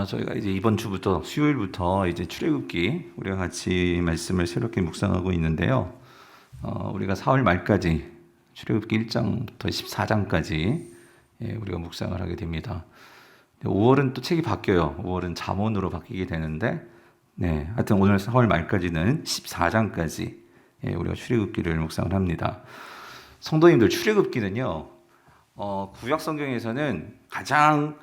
저희가 이제 이번 주부터 수요일부터 이제 출애굽기 우리가 같이 말씀을 새롭게 묵상하고 있는데요. 우리가 4월 말까지 출애굽기 1장부터 14장까지 우리가 묵상을 하게 됩니다. 5월은 또 책이 바뀌어요. 5월은 잠언으로 바뀌게 되는데, 하여튼 오늘 4월 말까지는 14장까지 우리가 출애굽기를 묵상을 합니다. 성도님들, 출애굽기는요, 구약 성경에서는 가장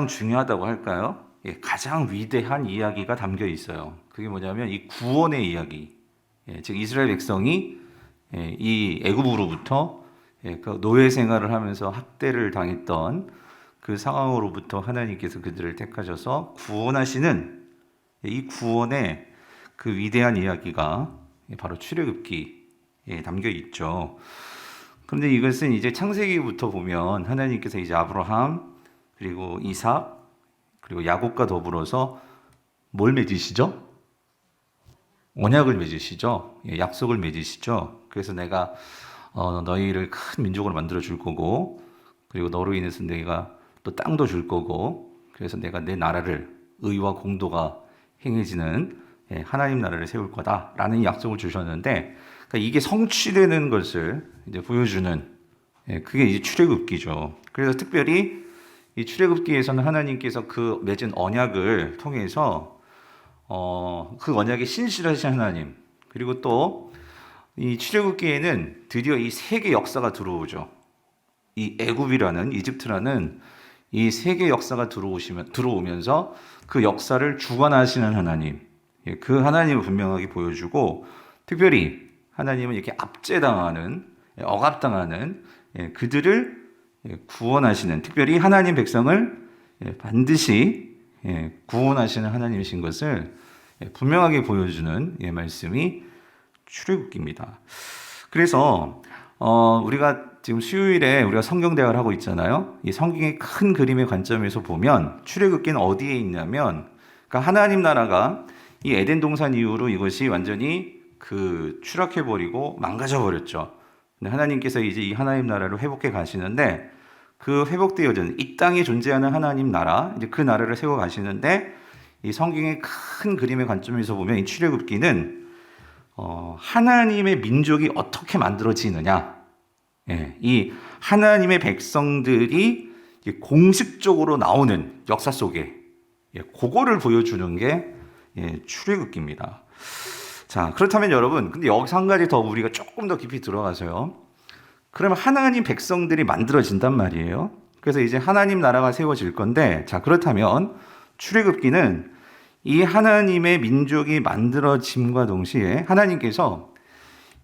중요하다고 할까요? 가장 위대한 이야기가 담겨 있어요. 그게 뭐냐면 이 구원의 이야기. 즉 이스라엘 백성이 이 애굽으로부터 그 노예 생활을 하면서 학대를 당했던 그 상황으로부터 하나님께서 그들을 택하셔서 구원하시는 이 구원의 그 위대한 이야기가 바로 출애굽기에 담겨 있죠. 그런데 이것은 이제 창세기부터 보면 하나님께서 이제 아브라함 그리고 이삭 그리고 야곱과 더불어서 뭘 맺으시죠? 언약을 맺으시죠. 약속을 맺으시죠. 그래서 내가 너희를 큰 민족으로 만들어 줄 거고, 그리고 너로 인해서 내가 또 땅도 줄 거고, 그래서 내가 내 나라를 의와 공도가 행해지는 하나님 나라를 세울 거다라는 약속을 주셨는데, 그러니까 이게 성취되는 것을 이제 보여주는 그게 이제 출애굽기죠. 그래서 특별히 이 출애굽기에서는 하나님께서 그 맺은 언약을 통해서 그 언약에 신실하신 하나님, 그리고 또 이 출애굽기에는 드디어 이 세계 역사가 들어오죠. 이 애굽이라는 이집트라는 이 세계 역사가 들어오면서 그 역사를 주관하시는 하나님, 그 하나님을 분명하게 보여주고, 특별히 하나님은 이렇게 압제당하는, 억압당하는 그들을 구원하시는, 특별히 하나님 백성을 반드시 구원하시는 하나님이신 것을 분명하게 보여주는 말씀이 출애굽기입니다. 그래서 우리가 지금 수요일에 우리가 성경 대화를 하고 있잖아요. 이 성경의 큰 그림의 관점에서 보면 출애굽기는 어디에 있냐면, 그러니까 하나님 나라가 이 에덴 동산 이후로 이것이 완전히 추락해버리고 망가져버렸죠. 근데 하나님께서 이제 이 하나님 나라를 회복해 가시는데, 그 회복되어진 이 땅에 존재하는 하나님 나라, 이제 그 나라를 세워 가시는데, 이 성경의 큰 그림의 관점에서 보면 이 출애굽기는 하나님의 민족이 어떻게 만들어지느냐, 이 하나님의 백성들이 공식적으로 나오는 역사 속에 그거를 보여주는 게 출애굽기입니다. 자, 그렇다면 여러분, 근데 여기서 한 가지 더 우리가 조금 더 깊이 들어가서요. 그러면 하나님 백성들이 만들어진단 말이에요. 그래서 이제 하나님 나라가 세워질 건데, 자, 그렇다면 출애굽기는 이 하나님의 민족이 만들어짐과 동시에 하나님께서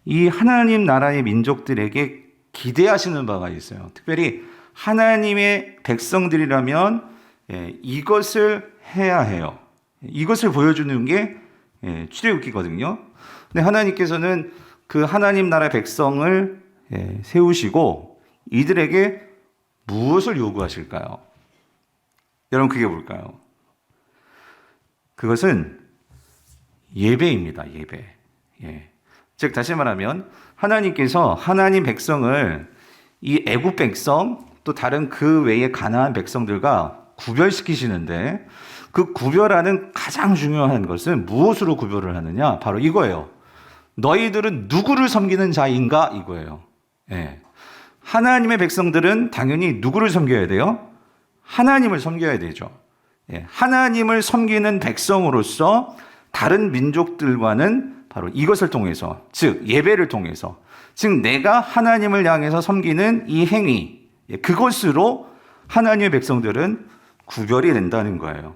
이 하나님 나라의 민족들에게 기대하시는 바가 있어요. 특별히 하나님의 백성들이라면 이것을 해야 해요. 이것을 보여주는 게 출애굽기거든요. 근데 하나님께서는 그 하나님 나라 백성을 세우시고 이들에게 무엇을 요구하실까요? 여러분, 그게 뭘까요? 그것은 예배입니다. 예배. 즉 다시 말하면 하나님께서 하나님 백성을 이 애굽 백성 또 다른 그 외의 가나안 백성들과 구별시키시는데, 그 구별하는 가장 중요한 것은 무엇으로 구별을 하느냐? 바로 이거예요. 너희들은 누구를 섬기는 자인가? 이거예요. 하나님의 백성들은 당연히 누구를 섬겨야 돼요? 하나님을 섬겨야 되죠. 하나님을 섬기는 백성으로서 다른 민족들과는 바로 이것을 통해서, 즉 예배를 통해서, 즉 내가 하나님을 향해서 섬기는 이 행위, 그것으로 하나님의 백성들은 구별이 된다는 거예요.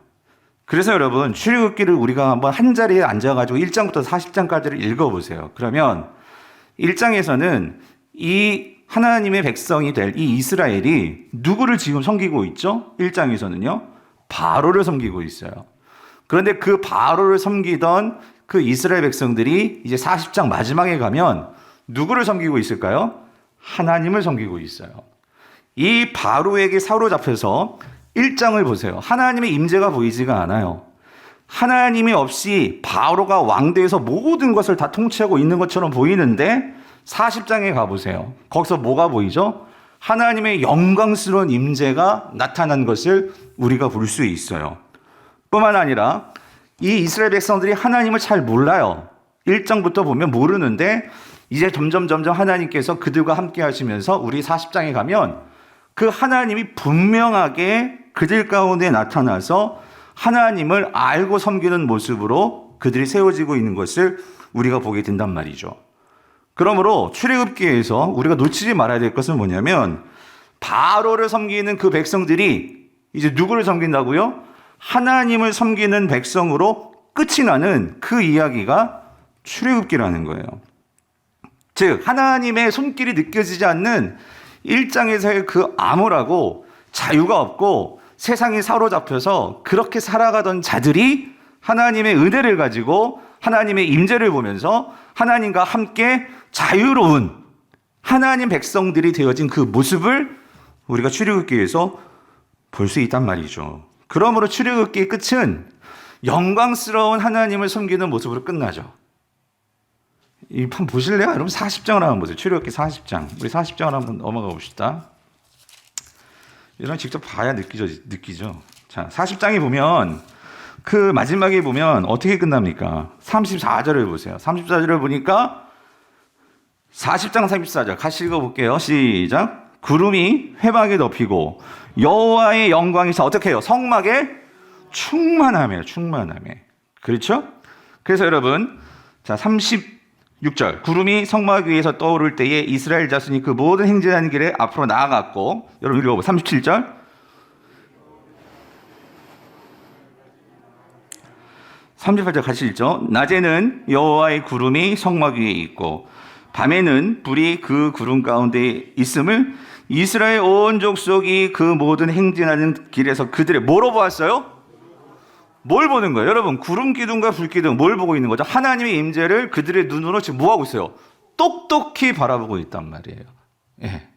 그래서 여러분, 출애굽기를 우리가 한번 한 자리에 앉아가지고 1장부터 40장까지를 읽어보세요. 그러면 1장에서는 이 하나님의 백성이 될 이 이스라엘이 누구를 지금 섬기고 있죠? 1장에서는요. 바로를 섬기고 있어요. 그런데 그 바로를 섬기던 그 이스라엘 백성들이 이제 40장 마지막에 가면 누구를 섬기고 있을까요? 하나님을 섬기고 있어요. 이 바로에게 사로잡혀서 1장을 보세요. 하나님의 임재가 보이지가 않아요. 하나님이 없이 바로가 왕대에서 모든 것을 다 통치하고 있는 것처럼 보이는데 40장에 가보세요. 거기서 뭐가 보이죠? 하나님의 영광스러운 임재가 나타난 것을 우리가 볼 수 있어요. 뿐만 아니라 이 이스라엘 백성들이 하나님을 잘 몰라요. 1장부터 보면 모르는데 이제 점점 하나님께서 그들과 함께 하시면서 우리 40장에 가면 그 하나님이 분명하게 그들 가운데 나타나서 하나님을 알고 섬기는 모습으로 그들이 세워지고 있는 것을 우리가 보게 된단 말이죠. 그러므로 출애굽기에서 우리가 놓치지 말아야 될 것은 뭐냐면 바로를 섬기는 그 백성들이 이제 누구를 섬긴다고요? 하나님을 섬기는 백성으로 끝이 나는 그 이야기가 출애굽기라는 거예요. 즉 하나님의 손길이 느껴지지 않는 1장에서의 그 암울하고 자유가 없고 세상이 사로잡혀서 그렇게 살아가던 자들이 하나님의 은혜를 가지고 하나님의 임재를 보면서 하나님과 함께 자유로운 하나님 백성들이 되어진 그 모습을 우리가 출애굽기에서 볼 수 있단 말이죠. 그러므로 출애굽기의 끝은 영광스러운 하나님을 섬기는 모습으로 끝나죠. 이 판 보실래요? 여러분 40장을 한번 보세요. 출애굽기 40장. 우리 40장을 한번 넘어가 봅시다. 이런 직접 봐야 느끼죠. 자, 40장에 보면 그 마지막에 보면 어떻게 끝납니까? 34절을 보세요. 34절을 보니까 40장 34절 같이 읽어볼게요. 시작. 구름이 회막에 덮이고 여호와의 영광이 어떻게 해요? 성막에 충만함이에요. 충만함에. 그렇죠? 그래서 여러분 자 36절 구름이 성막 위에서 떠오를 때에 이스라엘 자손이 그 모든 행진하는 길에 앞으로 나아갔고 여러분 읽어보세요. 37절 38절 같이 읽죠. 낮에는 여호와의 구름이 성막 위에 있고 밤에는 불이 그 구름 가운데 있음을 이스라엘 온 족속이 그 모든 행진하는 길에서 그들의 뭐로 보았어요? 뭘 보는 거예요? 여러분 구름 기둥과 불 기둥 뭘 보고 있는 거죠? 하나님의 임재를 그들의 눈으로 지금 뭐 하고 있어요? 똑똑히 바라보고 있단 말이에요. 예.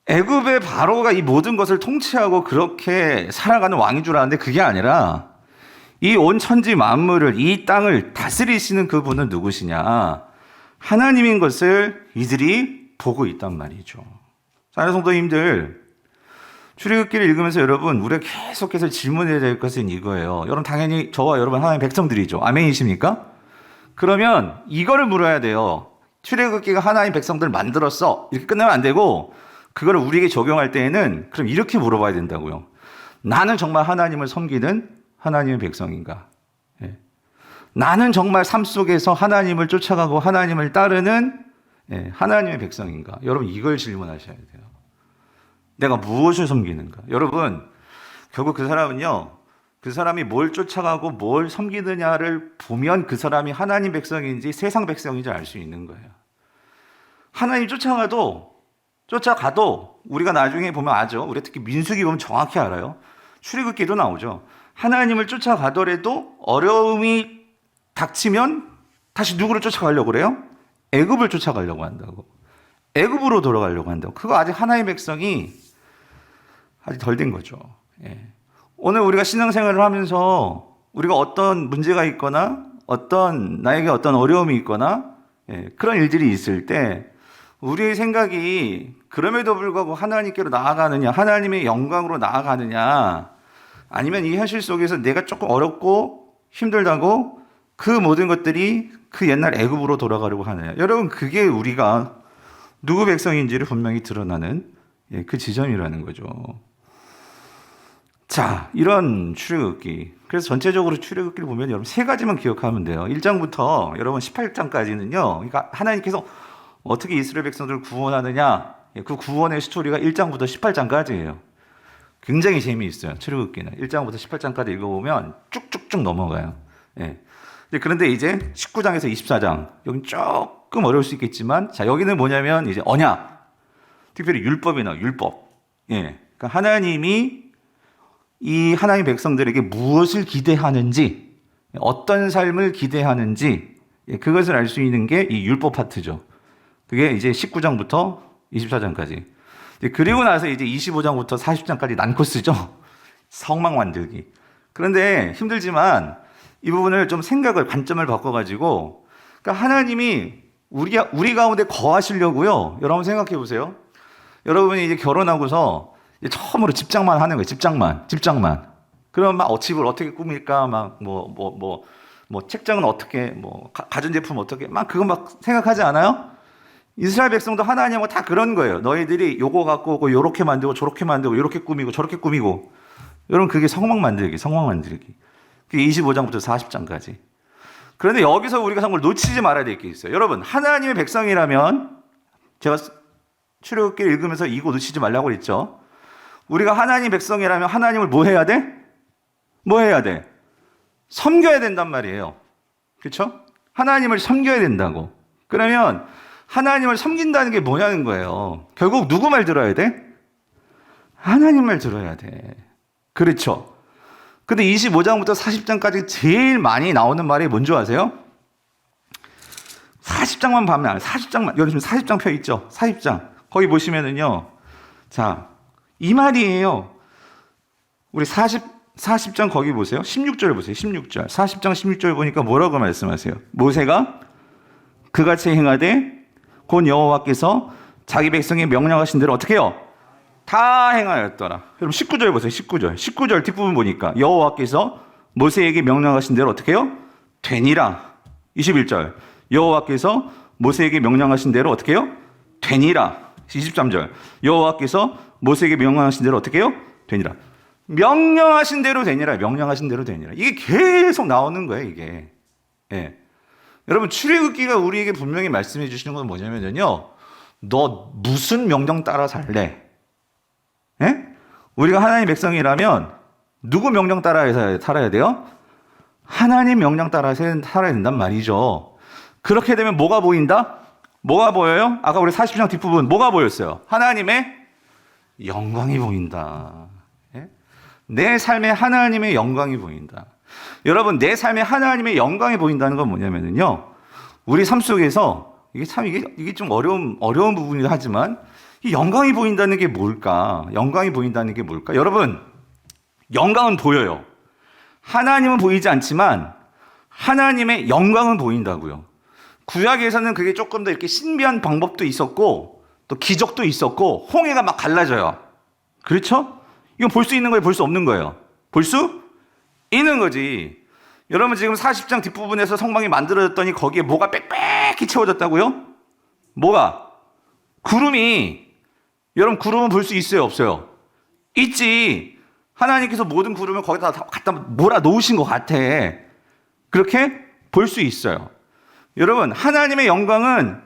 애굽의 바로가 이 모든 것을 통치하고 그렇게 살아가는 왕인 줄 알았는데 그게 아니라 이 온 천지 만물을 이 땅을 다스리시는 그분은 누구시냐? 하나님인 것을 이들이 보고 있단 말이죠. 사랑하는 성도님들, 출애굽기를 읽으면서 여러분 우리가 계속해서 질문해야 될 것은 이거예요. 여러분 당연히 저와 여러분 하나님의 백성들이죠. 아멘이십니까? 그러면 이거를 물어야 돼요. 출애굽기가 하나님 백성들을 만들었어. 이렇게 끝나면 안 되고 그거를 우리에게 적용할 때에는 그럼 이렇게 물어봐야 된다고요. 나는 정말 하나님을 섬기는 하나님의 백성인가? 예. 나는 정말 삶 속에서 하나님을 쫓아가고 하나님을 따르는 하나님의 백성인가? 여러분 이걸 질문하셔야 돼요. 내가 무엇을 섬기는가? 여러분 결국 그 사람은요. 그 사람이 뭘 쫓아가고 뭘 섬기느냐를 보면 그 사람이 하나님 백성인지 세상 백성인지 알 수 있는 거예요. 하나님 쫓아가도 우리가 나중에 보면 알죠. 우리 특히 민수기 보면 정확히 알아요. 출애굽기도 나오죠. 하나님을 쫓아가더라도 어려움이 닥치면 다시 누구를 쫓아가려고 그래요? 애굽을 쫓아가려고 한다고. 애굽으로 돌아가려고 한다고. 그거 아직 하나님의 백성이 아직 덜 된 거죠. 예. 오늘 우리가 신앙생활을 하면서 우리가 어떤 문제가 있거나 나에게 어떤 어려움이 있거나 그런 일들이 있을 때 우리의 생각이 그럼에도 불구하고 하나님께로 나아가느냐, 하나님의 영광으로 나아가느냐, 아니면 이 현실 속에서 내가 조금 어렵고 힘들다고 그 모든 것들이 그 옛날 애굽으로 돌아가려고 하느냐. 여러분 그게 우리가 누구 백성인지를 분명히 드러나는 그 지점이라는 거죠. 자, 이런 출애굽기. 그래서 전체적으로 출애굽기를 보면 여러분 세 가지만 기억하면 돼요. 1장부터 여러분 18장까지는요. 그러니까 하나님께서 어떻게 이스라엘 백성들을 구원하느냐. 그 구원의 스토리가 1장부터 18장까지예요. 굉장히 재미있어요. 출애굽기는. 1장부터 18장까지 읽어보면 쭉쭉쭉 넘어가요. 예. 그런데 이제 19장에서 24장. 여긴 조금 어려울 수 있겠지만, 자, 여기는 뭐냐면 이제 언약. 특별히 율법이나 율법. 예. 그러니까 하나님이 이 하나님 백성들에게 무엇을 기대하는지, 어떤 삶을 기대하는지, 그것을 알 수 있는 게 이 율법 파트죠. 그게 이제 19장부터 24장까지. 그리고 나서 이제 25장부터 40장까지 난코스죠. 성막 만들기. 그런데 힘들지만 이 부분을 좀 관점을 바꿔가지고, 그러니까 하나님이 우리 가운데 거하시려고요. 여러분 생각해 보세요. 여러분이 이제 결혼하고서 이제 처음으로 집장만 하는 거예요. 집장만. 그러면 막 집을 어떻게 꾸밀까, 막 책장은 어떻게, 가전제품 어떻게, 막 그거 막 생각하지 않아요? 이스라엘 백성도 하나님하고 다 그런 거예요. 너희들이 요거 갖고 오고 요렇게 만들고 저렇게 만들고 요렇게 꾸미고 저렇게 꾸미고. 여러분 그게 성막 만들기. 그게 25장부터 40장까지. 그런데 여기서 우리가 정말 놓치지 말아야 될 게 있어요. 여러분 하나님의 백성이라면 제가 출애굽기를 읽으면서 이거 놓치지 말라고 그랬죠. 우리가 하나님 백성이라면 하나님을 뭐 해야 돼? 섬겨야 된단 말이에요. 그렇죠? 하나님을 섬겨야 된다고. 그러면 하나님을 섬긴다는 게 뭐냐는 거예요. 결국 누구 말 들어야 돼? 하나님 말 들어야 돼. 그렇죠? 근데 25장부터 40장까지 제일 많이 나오는 말이 뭔지 아세요? 40장만 보면 안 돼요. 40장만. 여기 지금 40장 펴 있죠? 40장. 거기 보시면은요. 자, 이 말이에요. 우리 40장 거기 보세요. 16절 보세요. 16절. 40장 16절 보니까 뭐라고 말씀하세요? 모세가 그같이 행하되 곧 여호와께서 자기 백성에 명령하신 대로 어떻게 해요? 다 행하였더라. 여러분 19절 보세요. 19절 뒷부분 보니까 여호와께서 모세에게 명령하신 대로 어떻게 해요? 되니라. 21절 여호와께서 모세에게 명령하신 대로 어떻게 해요? 되니라. 23절 여호와께서 모세에게 명령하신 대로 어떻게 해요? 되니라. 명령하신 대로 되니라. 이게 계속 나오는 거예요. 이게. 예. 여러분 출애굽기가 우리에게 분명히 말씀해 주시는 건 뭐냐면요. 너 무슨 명령 따라 살래? 예? 우리가 하나님 백성이라면 누구 명령 따라 살아야 돼요? 하나님 명령 따라 살아야 된단 말이죠. 그렇게 되면 뭐가 보인다? 뭐가 보여요? 아까 우리 40장 뒷부분 뭐가 보였어요? 하나님의 영광이 보인다. 예? 내 삶에 하나님의 영광이 보인다. 여러분 내 삶에 하나님의 영광이 보인다는 건 뭐냐면요. 우리 삶 속에서 이게 좀 어려운 부분이긴 하지만 이 영광이 보인다는 게 뭘까? 여러분 영광은 보여요. 하나님은 보이지 않지만 하나님의 영광은 보인다고요. 구약에서는 그게 조금 더 이렇게 신비한 방법도 있었고 또 기적도 있었고 홍해가 막 갈라져요. 그렇죠? 이건 볼 수 있는 거예요? 볼 수 없는 거예요? 볼 수 있는 거지. 여러분 지금 40장 뒷부분에서 성막이 만들어졌더니 거기에 뭐가 빽빽히 채워졌다고요? 뭐가? 구름이. 여러분 구름은 볼 수 있어요? 없어요? 있지. 하나님께서 모든 구름을 거기다 갖다 몰아 놓으신 것 같아. 그렇게 볼 수 있어요. 여러분 하나님의 영광은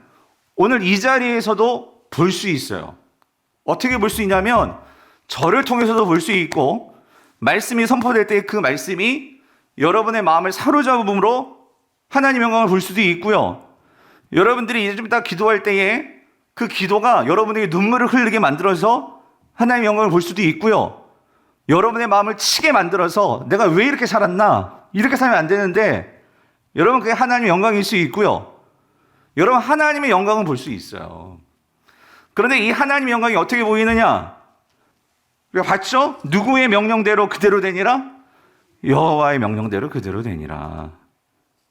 오늘 이 자리에서도 볼 수 있어요. 어떻게 볼 수 있냐면 저를 통해서도 볼 수 있고 말씀이 선포될 때 그 말씀이 여러분의 마음을 사로잡음으로 하나님의 영광을 볼 수도 있고요. 여러분들이 이제 좀 이따 기도할 때에 그 기도가 여러분에게 눈물을 흘리게 만들어서 하나님의 영광을 볼 수도 있고요. 여러분의 마음을 치게 만들어서 내가 왜 이렇게 살았나? 이렇게 살면 안 되는데 여러분 그게 하나님의 영광일 수 있고요. 여러분 하나님의 영광은 볼 수 있어요. 그런데 이 하나님의 영광이 어떻게 보이느냐? 우리가 봤죠? 누구의 명령대로 그대로 되니라? 여호와의 명령대로 그대로 되니라.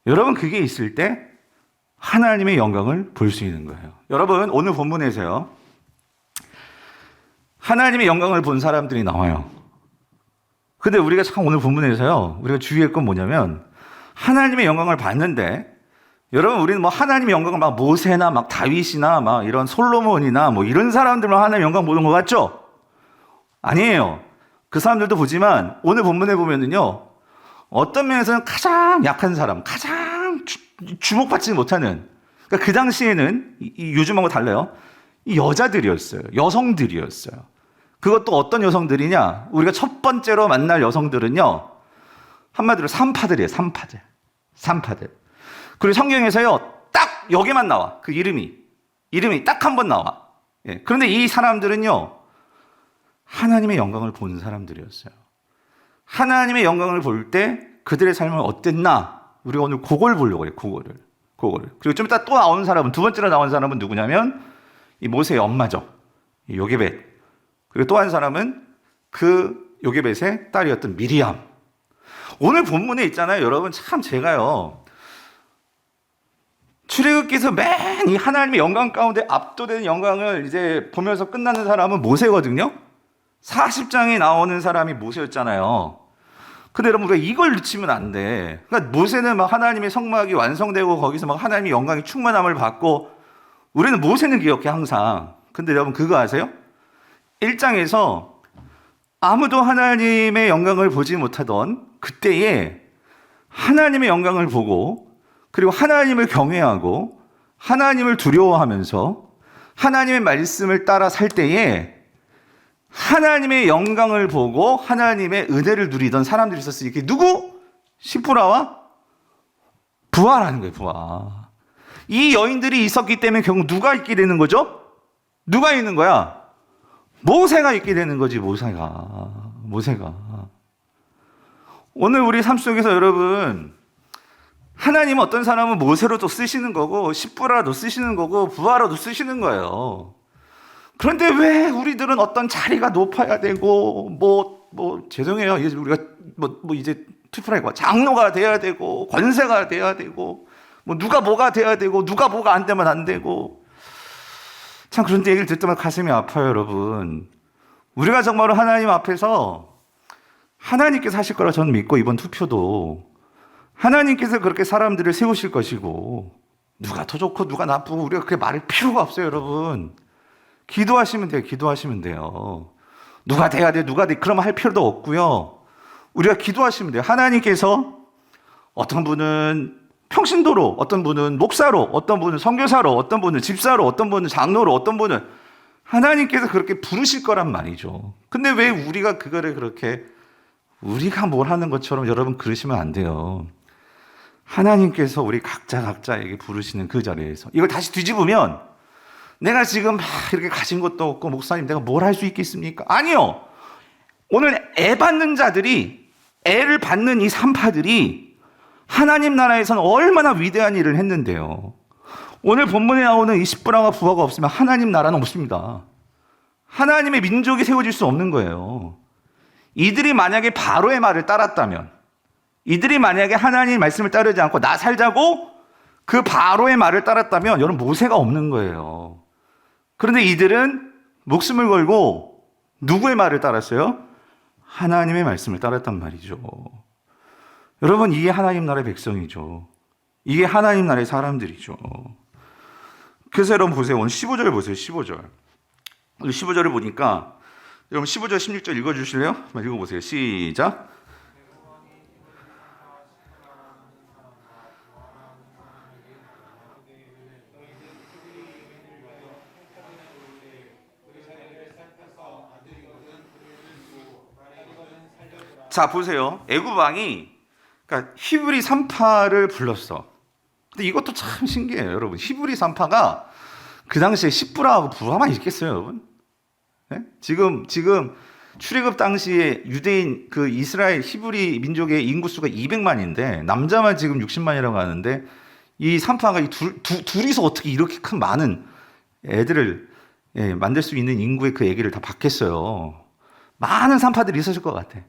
여러분 그게 있을 때 하나님의 영광을 볼 수 있는 거예요. 여러분 오늘 본문에서요. 하나님의 영광을 본 사람들이 나와요. 근데 우리가 참 오늘 본문에서요. 우리가 주의할 건 뭐냐면 하나님의 영광을 봤는데 여러분 우리는 뭐 하나님의 영광을 막 모세나 막 다윗이나 막 이런 솔로몬이나 뭐 이런 사람들만 하나님의 영광 보는 것 같죠? 아니에요. 그 사람들도 보지만 오늘 본문에 보면은요. 어떤 면에서는 가장 약한 사람, 가장 주목받지 못하는 그러니까 그 당시에는 요즘하고 달라요. 이 여자들이었어요. 여성들이었어요. 그것도 어떤 여성들이냐? 우리가 첫 번째로 만날 여성들은요. 한마디로 산파들이에요. 산파들. 그리고 성경에서요. 딱 여기만 나와. 그 이름이 딱 한 번 나와. 예. 그런데 이 사람들은요. 하나님의 영광을 본 사람들이었어요. 하나님의 영광을 볼 때 그들의 삶은 어땠나? 우리가 오늘 그걸 보려고 그래요. 그거를. 그리고 좀 이따 또 나오는 사람은 두 번째로 나온 사람은 누구냐면 이 모세의 엄마죠. 이 요게벳. 그리고 또 한 사람은 그 요게벳의 딸이었던 미리암. 오늘 본문에 있잖아요. 여러분 참 제가요. 출애굽기에서 맨 이 하나님의 영광 가운데 압도되는 영광을 이제 보면서 끝나는 사람은 모세거든요. 40장에 나오는 사람이 모세였잖아요. 근데 여러분, 우리가 이걸 놓치면 안 돼. 그러니까 모세는 막 하나님의 성막이 완성되고 거기서 막 하나님의 영광이 충만함을 받고, 우리는 모세는 기억해 항상. 근데 여러분 그거 아세요? 1장에서 아무도 하나님의 영광을 보지 못하던 그때에 하나님의 영광을 보고, 그리고 하나님을 경외하고 하나님을 두려워하면서 하나님의 말씀을 따라 살 때에 하나님의 영광을 보고 하나님의 은혜를 누리던 사람들이 있었어요. 이게 누구? 시프라와 부하라는 거예요. 부하. 이 여인들이 있었기 때문에 결국 누가 있게 되는 거죠? 누가 있는 거야? 모세가 있게 되는 거지. 모세가. 오늘 우리 삶 속에서 여러분, 하나님은 어떤 사람은 모세로도 쓰시는 거고 시프라도 쓰시는 거고 부하로도 쓰시는 거예요. 그런데 왜 우리들은 어떤 자리가 높아야 되고 죄송해요. 이제 우리가 이제 투표라고 장로가 돼야 되고 권세가 돼야 되고 누가 뭐가 돼야 되고 누가 뭐가 안 되면 안 되고, 참 그런데 얘기를 듣을 때마다 가슴이 아파요, 여러분. 우리가 정말로 하나님 앞에서 하나님께서 하실 거라 저는 믿고, 이번 투표도 하나님께서 그렇게 사람들을 세우실 것이고, 누가 더 좋고 누가 나쁘고 우리가 그렇게 말할 필요가 없어요, 여러분. 기도하시면 돼요. 누가 돼야 돼, 누가 돼, 그러면 할 필요도 없고요. 우리가 기도하시면 돼요. 하나님께서 어떤 분은 평신도로, 어떤 분은 목사로, 어떤 분은 선교사로, 어떤 분은 집사로, 어떤 분은 장로로, 어떤 분은 하나님께서 그렇게 부르실 거란 말이죠. 근데 왜 우리가 그거를 그렇게 우리가 뭘 하는 것처럼 여러분 그러시면 안 돼요. 하나님께서 우리 각자에게 부르시는 그 자리에서 이걸 다시 뒤집으면, 내가 지금 막 이렇게 가진 것도 없고 목사님 내가 뭘 할 수 있겠습니까? 아니요. 오늘 애 받는 자들이, 애를 받는 이 산파들이 하나님 나라에서는 얼마나 위대한 일을 했는데요. 오늘 본문에 나오는 이 십부라와 부하가 없으면 하나님 나라는 없습니다. 하나님의 민족이 세워질 수 없는 거예요. 이들이 만약에 바로의 말을 따랐다면, 이들이 만약에 하나님의 말씀을 따르지 않고 나 살자고 그 바로의 말을 따랐다면 여러분 모세가 없는 거예요. 그런데 이들은 목숨을 걸고 누구의 말을 따랐어요? 하나님의 말씀을 따랐단 말이죠. 여러분, 이게 하나님 나라의 백성이죠. 이게 하나님 나라의 사람들이죠. 그래서 여러분 보세요. 오늘 15절 보세요. 15절. 오늘 15절을 보니까 여러분 15절 16절 읽어주실래요? 한번 읽어보세요. 시작. 자 보세요. 애굽 왕이, 그러니까 히브리 산파를 불렀어. 근데 이것도 참 신기해요, 여러분. 히브리 산파가 그 당시에 십부라하고 부하만 있겠어요, 여러분? 네? 지금 출애굽 당시에 유대인 그 이스라엘 히브리 민족의 인구수가 200만인데 남자만 지금 60만이라고 하는데, 이 산파가 둘이서 어떻게 이렇게 큰 많은 애들을 만들 수 있는 인구의 그 얘기를 다 받겠어요. 많은 산파들이 있었을 것 같아.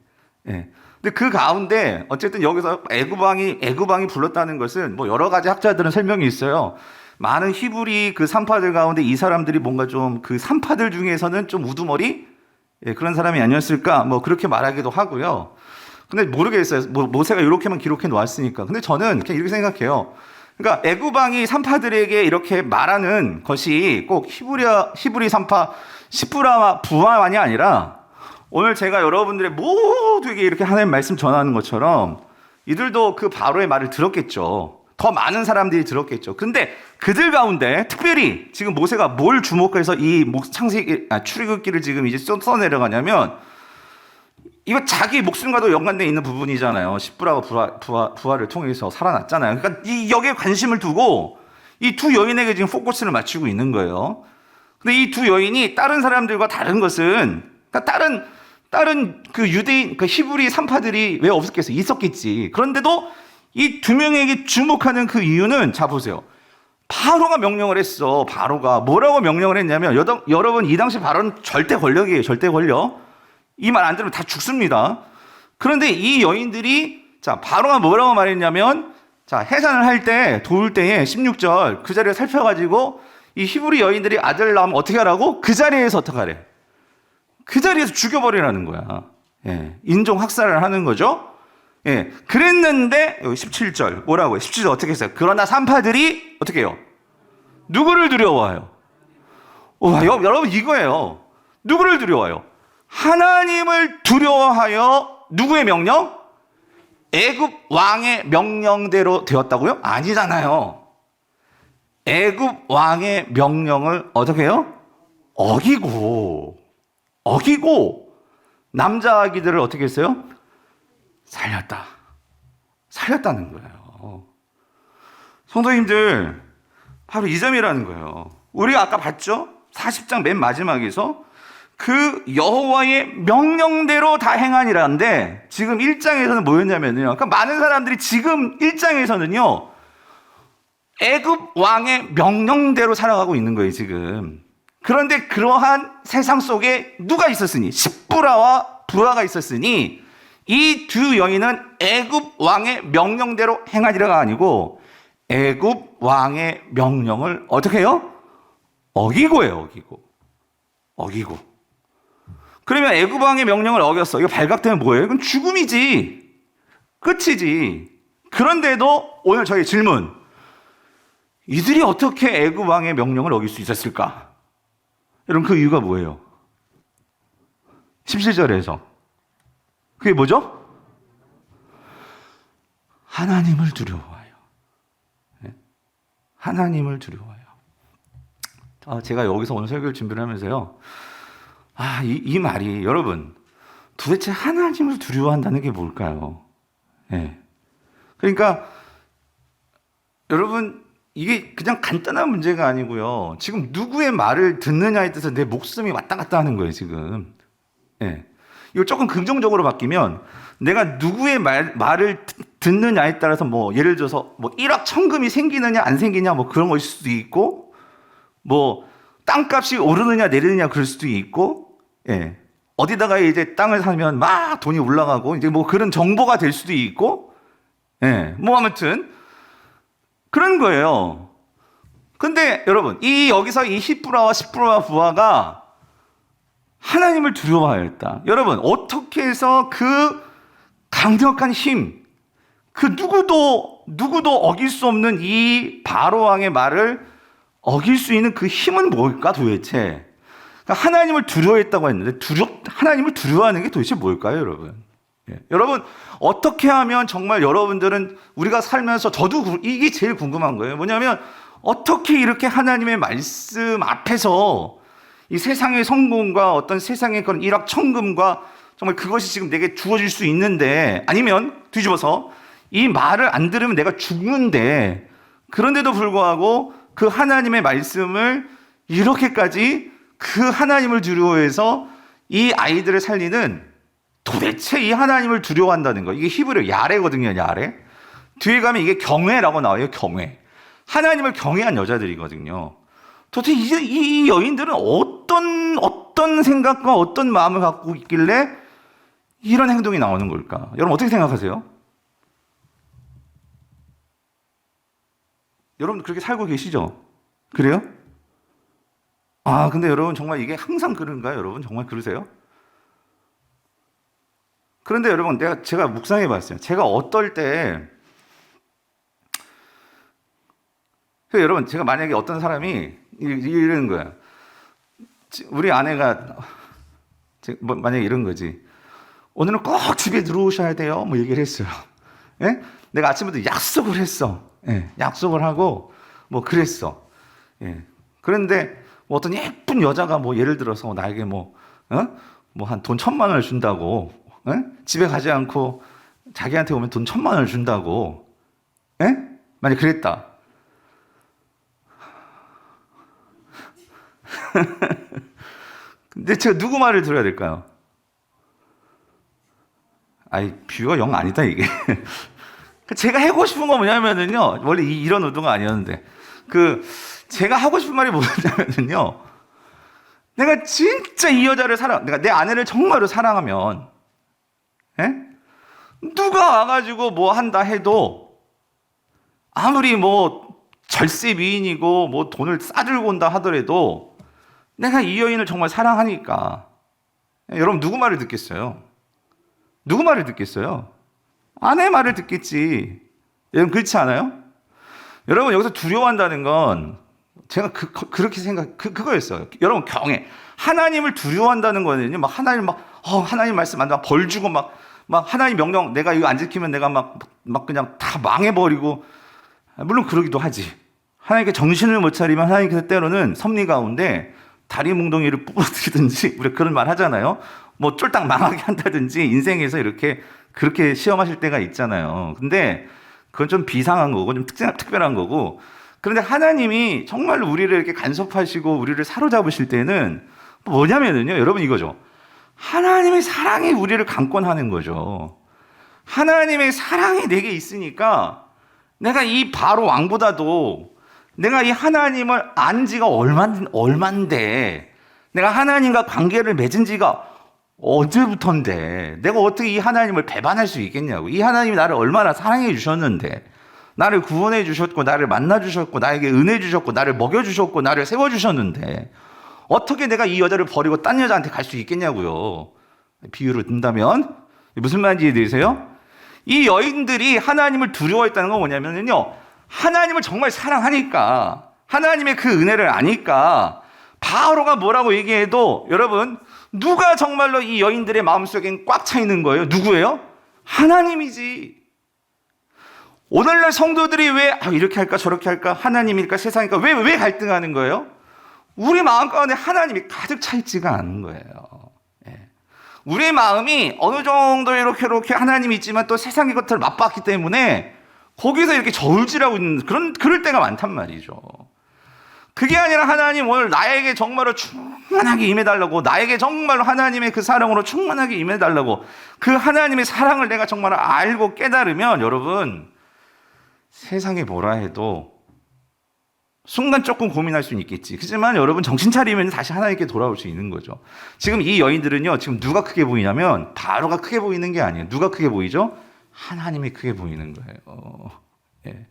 근데 그 가운데 어쨌든 여기서 애굽 왕이 불렀다는 것은 여러 가지 학자들은 설명이 있어요. 많은 히브리 그 산파들 가운데 이 사람들이 뭔가 좀 그 산파들 중에서는 좀 우두머리 그런 사람이 아니었을까 그렇게 말하기도 하고요. 근데 모르겠어요. 모세가 이렇게만 기록해 놓았으니까. 근데 저는 그냥 이렇게 생각해요. 그러니까 애굽 왕이 산파들에게 이렇게 말하는 것이 꼭 히브리 산파 시프라와 부하만이 아니라, 오늘 제가 여러분들의 모두에게 이렇게 하나님 말씀 전하는 것처럼 이들도 그 바로의 말을 들었겠죠. 더 많은 사람들이 들었겠죠. 근데 그들 가운데 특별히 지금 모세가 뭘 주목해서 이 출애굽기를 지금 이제 써내려가냐면, 이거 자기 목숨과도 연관되어 있는 부분이잖아요. 십부라와 부하를 통해서 살아났잖아요. 그러니까 여기에 관심을 두고 이 두 여인에게 지금 포커스를 맞추고 있는 거예요. 근데 이 두 여인이 다른 사람들과 다른 것은, 그러니까 다른 그 유대인, 그 히브리 산파들이 왜 없었겠어요? 있었겠지. 그런데도 이 두 명에게 주목하는 그 이유는, 자 보세요. 바로가 명령을 했어. 바로가 뭐라고 명령을 했냐면, 여러분 이 당시 바로는 절대 권력이에요. 절대 권력. 이 말 안 들으면 다 죽습니다. 그런데 이 여인들이, 자 바로가 뭐라고 말했냐면, 자, 해산을 할 때, 도울 때에 16절 그 자리를 살펴가지고 이 히브리 여인들이 아들 낳으면 어떻게 하라고? 그 자리에서 어떻게 하래? 그 자리에서 죽여버리라는 거야. 예, 인종 학살을 하는 거죠. 예, 그랬는데 여기 17절 뭐라고요? 17절 어떻게 했어요? 그러나 산파들이 어떻게 해요? 누구를 두려워해요? 와, 여러분 이거예요. 누구를 두려워해요? 하나님을 두려워하여 누구의 명령? 애굽 왕의 명령대로 되었다고요? 아니잖아요. 애굽 왕의 명령을 어떻게 해요? 어기고 남자 아기들을 어떻게 했어요? 살렸다는 거예요. 성도님들, 바로 이 점이라는 거예요. 우리가 아까 봤죠? 40장 맨 마지막에서 그 여호와의 명령대로 다 행하니라는데 지금 1장에서는 뭐였냐면요. 그러니까 많은 사람들이 지금 1장에서는요. 애굽 왕의 명령대로 살아가고 있는 거예요, 지금. 그런데 그러한 세상 속에 누가 있었으니? 십부라와 부하가 있었으니 이 두 여인은 애굽 왕의 명령대로 행하리라가 아니고 애굽 왕의 명령을 어떻게 해요? 어기고예요, 어기고. 그러면 애굽 왕의 명령을 어겼어. 이거 발각되면 뭐예요? 이건 죽음이지. 끝이지. 그런데도 오늘 저희 질문. 이들이 어떻게 애굽 왕의 명령을 어길 수 있었을까? 여러분 그 이유가 뭐예요? 17절에서 그게 뭐죠? 하나님을 두려워해요. 하나님을 두려워해요. 제가 여기서 오늘 설교를 준비를 하면서요. 이 말이 여러분 도대체 하나님을 두려워한다는 게 뭘까요? 그러니까 여러분 이게 그냥 간단한 문제가 아니고요. 지금 누구의 말을 듣느냐에 따라서 내 목숨이 왔다 갔다 하는 거예요, 지금. 이거 조금 긍정적으로 바뀌면 내가 누구의 말을 듣느냐에 따라서 뭐 예를 들어서 뭐 1억 천금이 생기느냐 안 생기냐 뭐 그런 것일 수도 있고 뭐 땅값이 오르느냐 내리느냐 그럴 수도 있고 어디다가 이제 땅을 사면 막 돈이 올라가고 이제 뭐 그런 정보가 될 수도 있고 뭐 아무튼 그런 거예요. 근데 여러분 여기서 이 십부라와 부하가 하나님을 두려워하였다. 여러분 어떻게 해서 그 강력한 힘, 그 누구도 어길 수 없는 이 바로 왕의 말을 어길 수 있는 그 힘은 뭘까 도대체? 그러니까 하나님을 두려워했다고 했는데 하나님을 두려워하는 게 도대체 뭘까요, 여러분? 여러분 어떻게 하면 정말 여러분들은 우리가 살면서 저도 이게 제일 궁금한 거예요. 뭐냐면 어떻게 이렇게 하나님의 말씀 앞에서 이 세상의 성공과 어떤 세상의 그런 일확천금과 정말 그것이 지금 내게 주어질 수 있는데 아니면 뒤집어서 이 말을 안 들으면 내가 죽는데 그런데도 불구하고 그 하나님의 말씀을 이렇게까지 그 하나님을 두려워해서 이 아이들을 살리는 도대체 이 하나님을 두려워한다는 거. 이게 히브리어 야레거든요, 야레. 뒤에 가면 이게 경외라고 나와요, 경외. 하나님을 경외한 여자들이거든요. 도대체 이 여인들은 어떤 생각과 어떤 마음을 갖고 있길래 이런 행동이 나오는 걸까? 여러분 어떻게 생각하세요? 여러분 그렇게 살고 계시죠? 그래요? 근데 여러분 정말 이게 항상 그런가요? 여러분 정말 그러세요? 그런데 여러분 제가 묵상해 봤어요. 제가 어떨 때 여러분 제가 만약에 어떤 사람이 이러는 거야. 우리 아내가 만약에 이런 거지. 오늘은 꼭 집에 들어오셔야 돼요. 뭐 얘기를 했어요. 내가 아침부터 약속을 했어. 약속을 하고 뭐 그랬어. 그런데 뭐 어떤 예쁜 여자가 뭐 예를 들어서 나에게 뭐 한 돈 1,000만 원을 준다고 집에 가지 않고 자기한테 오면 돈 1,000만 원을 준다고 만약 그랬다. 근데 제가 누구 말을 들어야 될까요? 뷰가 영 아니다 이게. 제가 하고 싶은 거 뭐냐면은요, 원래 이런 의도가 아니었는데 제가 하고 싶은 말이 뭐냐면요, 내가 진짜 이 여자를 내가 내 아내를 정말로 사랑하면 누가 와가지고 뭐 한다 해도 아무리 뭐 절세 미인이고 뭐 돈을 싸들고 온다 하더라도 내가 이 여인을 정말 사랑하니까. 여러분 누구 말을 듣겠어요? 누구 말을 듣겠어요? 아내 말을 듣겠지. 여러분 그렇지 않아요? 여러분 여기서 두려워한다는 건 제가 그렇게 그거였어요. 여러분 경외. 하나님을 두려워한다는 거는요. 막 하나님 하나님 말씀 안 돼. 벌 주고 막 하나님 명령 내가 이거 안 지키면 내가 막 그냥 다 망해버리고. 물론 그러기도 하지. 하나님께 정신을 못 차리면 하나님께서 때로는 섭리 가운데 다리 몽둥이를 부러뜨리든지 우리가 그런 말 하잖아요. 뭐 쫄딱 망하게 한다든지 인생에서 이렇게 그렇게 시험하실 때가 있잖아요. 근데 그건 좀 비상한 거고 좀 특별한 거고. 그런데 하나님이 정말로 우리를 이렇게 간섭하시고 우리를 사로잡으실 때는 뭐냐면은요. 여러분 이거죠. 하나님의 사랑이 우리를 강권하는 거죠. 하나님의 사랑이 내게 있으니까 내가 이 바로 왕보다도 내가 이 하나님을 안 지가 얼만데 내가 하나님과 관계를 맺은 지가 언제부터인데 내가 어떻게 이 하나님을 배반할 수 있겠냐고. 이 하나님이 나를 얼마나 사랑해 주셨는데 나를 구원해 주셨고 나를 만나 주셨고 나에게 은혜 주셨고 나를 먹여 주셨고 나를 세워 주셨는데 어떻게 내가 이 여자를 버리고 딴 여자한테 갈 수 있겠냐고요. 비유를 든다면 무슨 말인지 이해되세요? 이 여인들이 하나님을 두려워했다는 건 뭐냐면요. 하나님을 정말 사랑하니까 하나님의 그 은혜를 아니까 바로가 뭐라고 얘기해도 여러분 누가 정말로 이 여인들의 마음속엔 꽉 차 있는 거예요? 누구예요? 하나님이지. 오늘날 성도들이 왜 이렇게 할까 저렇게 할까 하나님일까 세상일까 왜 갈등하는 거예요? 우리 마음 가운데 하나님이 가득 차 있지가 않은 거예요. 우리 마음이 어느 정도 이렇게 하나님이 있지만 또 세상의 것들을 맛봤기 때문에 거기서 이렇게 저울질하고 있는 그럴 때가 많단 말이죠. 그게 아니라 하나님 오늘 나에게 정말로 충만하게 임해달라고 나에게 정말로 하나님의 그 사랑으로 충만하게 임해달라고 그 하나님의 사랑을 내가 정말 알고 깨달으면 여러분 세상이 뭐라 해도 순간 조금 고민할 수는 있겠지. 그렇지만 여러분 정신 차리면 다시 하나님께 돌아올 수 있는 거죠. 지금 이 여인들은요. 지금 누가 크게 보이냐면 바로가 크게 보이는 게 아니에요. 누가 크게 보이죠? 하나님이 크게 보이는 거예요. 예.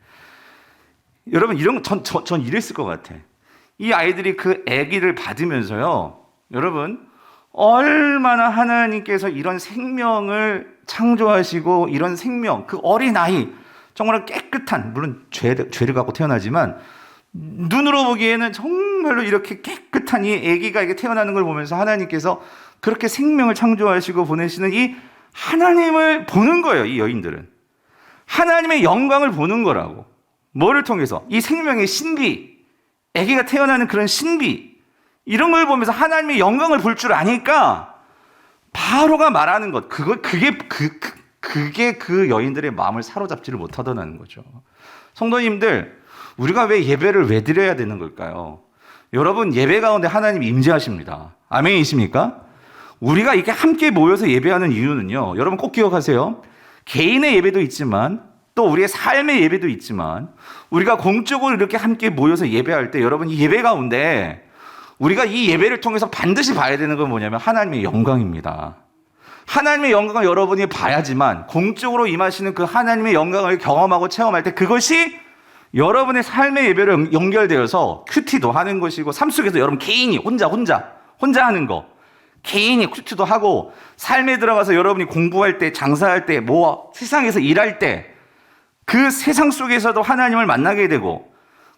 여러분 이런 전 이랬을 것 같아. 이 아이들이 그 아기를 받으면서요. 여러분 얼마나 하나님께서 이런 생명을 창조하시고 이런 생명 그 어린아이 정말 깨끗한 물론 죄를 갖고 태어나지만 눈으로 보기에는 정말로 이렇게 깨끗한 이 아기가 이게 태어나는 걸 보면서 하나님께서 그렇게 생명을 창조하시고 보내시는 이 하나님을 보는 거예요. 이 여인들은 하나님의 영광을 보는 거라고. 뭐를 통해서? 이 생명의 신비, 아기가 태어나는 그런 신비 이런 걸 보면서 하나님의 영광을 볼 줄 아니까 바로가 말하는 것 그게 그 여인들의 마음을 사로잡지를 못하더라는 거죠. 성도님들 우리가 왜 예배를 왜 드려야 되는 걸까요? 여러분 예배 가운데 하나님 임재하십니다. 아멘이십니까? 우리가 이렇게 함께 모여서 예배하는 이유는요. 여러분 꼭 기억하세요. 개인의 예배도 있지만 또 우리의 삶의 예배도 있지만 우리가 공적으로 이렇게 함께 모여서 예배할 때 여러분 이 예배 가운데 우리가 이 예배를 통해서 반드시 봐야 되는 건 뭐냐면 하나님의 영광입니다. 하나님의 영광을 여러분이 봐야지만 공적으로 임하시는 그 하나님의 영광을 경험하고 체험할 때 그것이 여러분의 삶의 예배로 연결되어서 큐티도 하는 것이고 삶 속에서 여러분 개인이 혼자 하는 거 개인이 큐티도 하고 삶에 들어가서 여러분이 공부할 때 장사할 때 뭐 세상에서 일할 때 그 세상 속에서도 하나님을 만나게 되고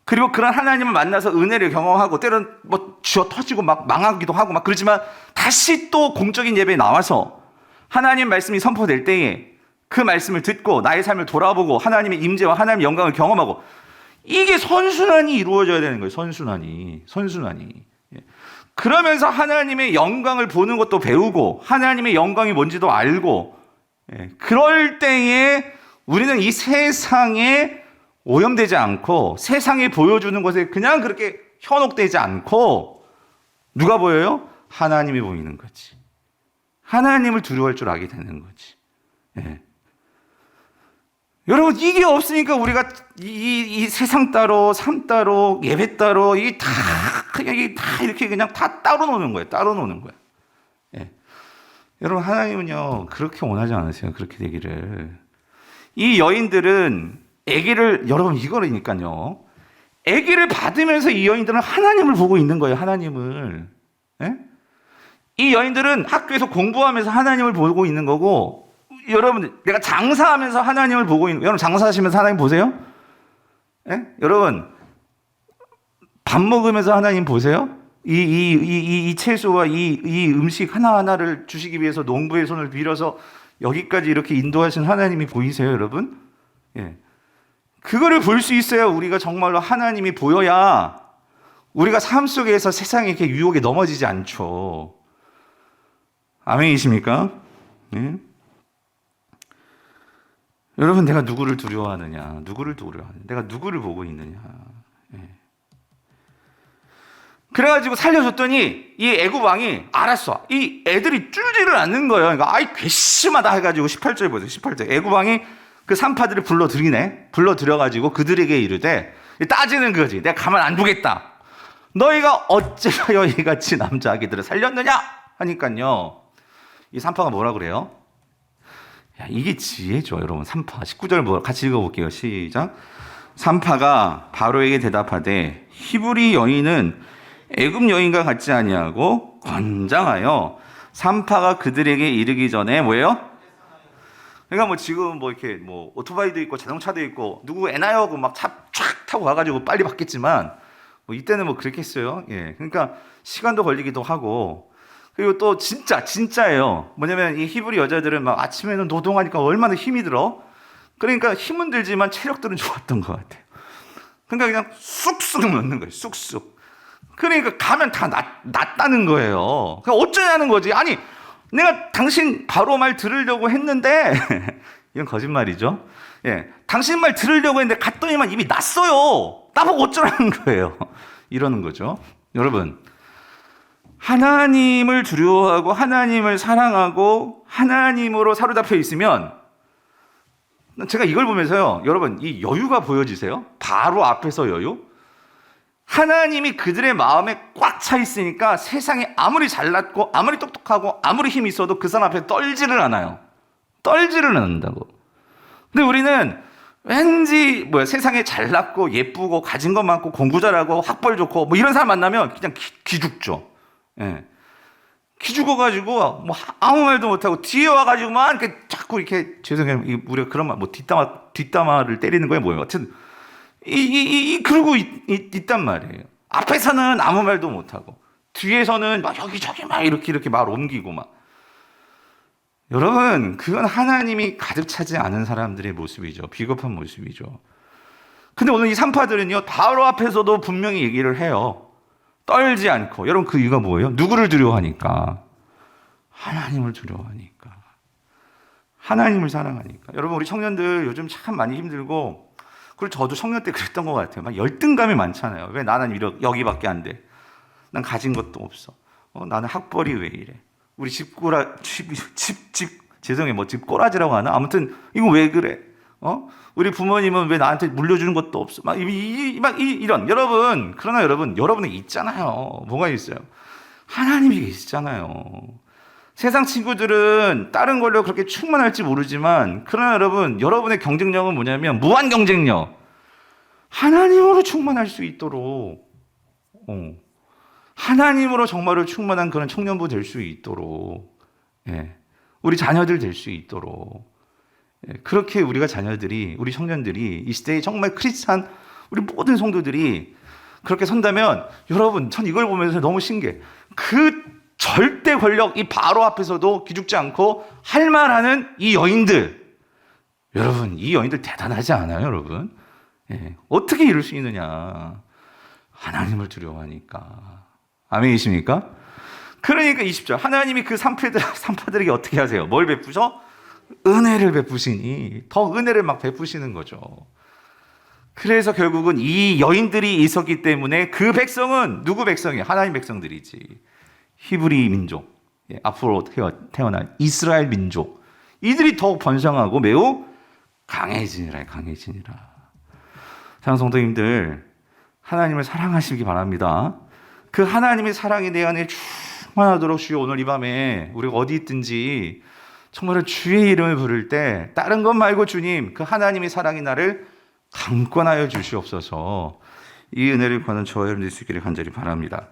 그리고 그런 하나님을 만나서 은혜를 경험하고 때로는 뭐 쥐어 터지고 막 망하기도 하고 막 그러지만 다시 또 공적인 예배에 나와서 하나님 말씀이 선포될 때에 그 말씀을 듣고 나의 삶을 돌아보고 하나님의 임재와 하나님의 영광을 경험하고 이게 선순환이 이루어져야 되는 거예요. 선순환이. 그러면서 하나님의 영광을 보는 것도 배우고 하나님의 영광이 뭔지도 알고 그럴 때에 우리는 이 세상에 오염되지 않고 세상에 보여주는 것에 그냥 그렇게 현혹되지 않고 누가 보여요? 하나님이 보이는 거지. 하나님을 두려워할 줄 알게 되는 거지. 예. 여러분 이게 없으니까 우리가 이 세상 따로 삶 따로 예배 따로 이게 다 이렇게 그냥 다 따로 노는 거예요. 따로 노는 거예요. 예. 여러분 하나님은요 그렇게 원하지 않으세요. 그렇게 되기를. 이 여인들은 아기를, 여러분 이거라니까요. 아기를 받으면서 이 여인들은 하나님을 보고 있는 거예요. 하나님을. 예? 이 여인들은 학교에서 공부하면서 하나님을 보고 있는 거고, 여러분 내가 장사하면서 하나님을 보고 있는, 여러분 장사하시면서 하나님 보세요? 예? 여러분 밥 먹으면서 하나님 보세요? 이 채소와 이 음식 하나하나를 주시기 위해서 농부의 손을 빌어서 여기까지 이렇게 인도하신 하나님이 보이세요, 여러분? 예. 그거를 볼 수 있어야 우리가 정말로 하나님이 보여야 우리가 삶 속에서 세상에 이렇게 유혹에 넘어지지 않죠. 아멘이십니까? 예? 여러분, 내가 누구를 두려워하느냐? 누구를 두려워하느냐? 내가 누구를 보고 있느냐? 예. 그래가지고 살려줬더니 이 애굽 왕이 알았어. 이 애들이 쫄지를 않는 거예요. 그러니까 아이 괘씸하다 해가지고 18절 보세요. 18절. 애굽 왕이 그 산파들을 불러들여가지고 그들에게 이르되, 따지는 거지. 내가 가만 안 두겠다. 너희가 어찌하여 이같이 남자 아기들을 살렸느냐? 하니까요. 이 산파가 뭐라 그래요? 야, 이게 지혜죠, 여러분. 산파 19절 같이 읽어볼게요. 시작. 산파가 바로에게 대답하되 히브리 여인은 애굽 여인과 같지 아니하고 건장하여 산파가 그들에게 이르기 전에 뭐예요? 그러니까 뭐 지금 뭐 이렇게 뭐 오토바이도 있고 자동차도 있고 누구 애나요 하고 막 차 쫙 타고 가가지고 빨리 받겠지만 뭐 이때는 뭐 그랬겠어요. 예, 그러니까 시간도 걸리기도 하고, 그리고 또 진짜예요. 뭐냐면 이 히브리 여자들은 막 아침에는 노동하니까 얼마나 힘이 들어. 그러니까 힘은 들지만 체력들은 좋았던 것 같아요. 그러니까 그냥 쑥쑥 넣는 거예요. 쑥쑥. 그러니까 가면 다 낫다는 거예요. 그러니까 어쩌냐는 거지. 아니, 내가 당신 바로 말 들으려고 했는데 이건 거짓말이죠. 예, 당신 말 들으려고 했는데 갔더니만 이미 났어요. 나보고 어쩌라는 거예요. 이러는 거죠. 여러분, 하나님을 두려워하고 하나님을 사랑하고 하나님으로 사로잡혀 있으면, 제가 이걸 보면서요, 여러분 이 여유가 보여지세요? 바로 앞에서 여유? 하나님이 그들의 마음에 꽉 차 있으니까 세상에 아무리 잘났고 아무리 똑똑하고 아무리 힘이 있어도 그 사람 앞에 떨지를 않아요. 떨지를 않는다고. 근데 우리는 왠지 세상에 잘났고 예쁘고 가진 것 많고 공부 잘하고 학벌 좋고 뭐 이런 사람 만나면 그냥 기죽죠. 예. 기죽어가지고 뭐 아무 말도 못하고 뒤에 와가지고만 이렇게 자꾸 이렇게, 죄송해요, 우리가 그런 말, 뭐 뒷담화를 때리는 거예요, 뭐예요. 하여튼 그러고 있단 말이에요. 앞에서는 아무 말도 못하고 뒤에서는 막 여기저기 막 이렇게 말 옮기고 막. 여러분, 그건 하나님이 가득 차지 않은 사람들의 모습이죠. 비겁한 모습이죠. 근데 오늘 이 산파들은요, 바로 앞에서도 분명히 얘기를 해요. 떨지 않고. 여러분, 그 이유가 뭐예요? 누구를 두려워하니까? 하나님을 두려워하니까. 하나님을 사랑하니까. 여러분, 우리 청년들 요즘 참 많이 힘들고, 그리고 저도 청년 때 그랬던 것 같아요. 막 열등감이 많잖아요. 왜 나는 여기밖에 안 돼? 난 가진 것도 없어. 나는 학벌이 왜 이래? 우리 죄송해요. 뭐 집 꼬라지라고 하나? 아무튼 이거 왜 그래? 우리 부모님은 왜 나한테 물려주는 것도 없어? 이런. 여러분, 그러나 여러분은 있잖아요. 뭐가 있어요? 하나님이 계시잖아요. 세상 친구들은 다른 걸로 그렇게 충만할지 모르지만, 그러나 여러분의 경쟁력은 뭐냐면 무한 경쟁력. 하나님으로 충만할 수 있도록, 하나님으로 정말로 충만한 그런 청년부 될 수 있도록, 예, 우리 자녀들 될 수 있도록, 예, 그렇게 우리 청년들이 이 시대에 정말 크리스찬 우리 모든 성도들이 그렇게 선다면, 여러분, 전 이걸 보면서 너무 신기해. 그 절대 권력 이 바로 앞에서도 기죽지 않고 할 말하는 이 여인들, 여러분, 이 여인들 대단하지 않아요, 여러분? 예, 어떻게 이럴 수 있느냐? 하나님을 두려워하니까. 아멘이십니까? 그러니까 20절, 하나님이 그 산파들에게 어떻게 하세요? 뭘 베푸셔? 은혜를 베푸시니 더 은혜를 막 베푸시는 거죠. 그래서 결국은 이 여인들이 있었기 때문에 그 백성은 누구 백성이에요? 하나님 백성들이지. 히브리 민족, 앞으로 태어날 이스라엘 민족, 이들이 더욱 번성하고 매우 강해지니라. 사랑하는 성도님들, 하나님을 사랑하시기 바랍니다. 그 하나님의 사랑이 내 안에 충만하도록 주여, 오늘 이 밤에 우리가 어디 있든지 정말 주의 이름을 부를 때 다른 것 말고 주님, 그 하나님의 사랑이 나를 강권하여 주시옵소서. 이 은혜를 구하는 저와 여러분들 수 있기를 간절히 바랍니다.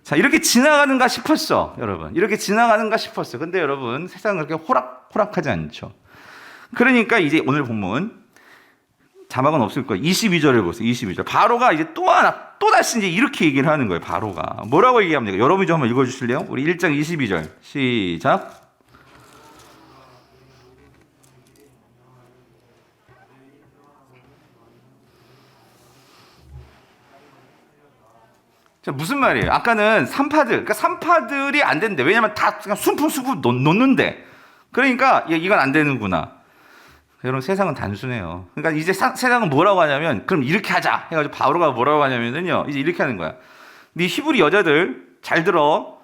자, 이렇게 지나가는가 싶었어, 여러분. 이렇게 지나가는가 싶었어. 근데 여러분, 세상은 그렇게 호락호락하지 않죠. 그러니까 이제 오늘 본문 자막은 없을 거예요. 22절을 보세요. 22절. 바로가 이제 또다시 이제 이렇게 얘기를 하는 거예요. 바로가 뭐라고 얘기합니까? 여러분이 좀 한번 읽어주실래요? 우리 1장 22절 시작. 자, 무슨 말이에요? 아까는 그러니까 산파들이 안 된대. 왜냐면 다 그냥 숨풍숨풍 놓는데. 그러니까 이건 안 되는구나. 여러분, 세상은 단순해요. 그러니까 이제 세상은 뭐라고 하냐면, 그럼 이렇게 하자 해가지고 바로가 뭐라고 하냐면요, 이제 이렇게 하는 거야. 네 히브리 여자들 잘 들어.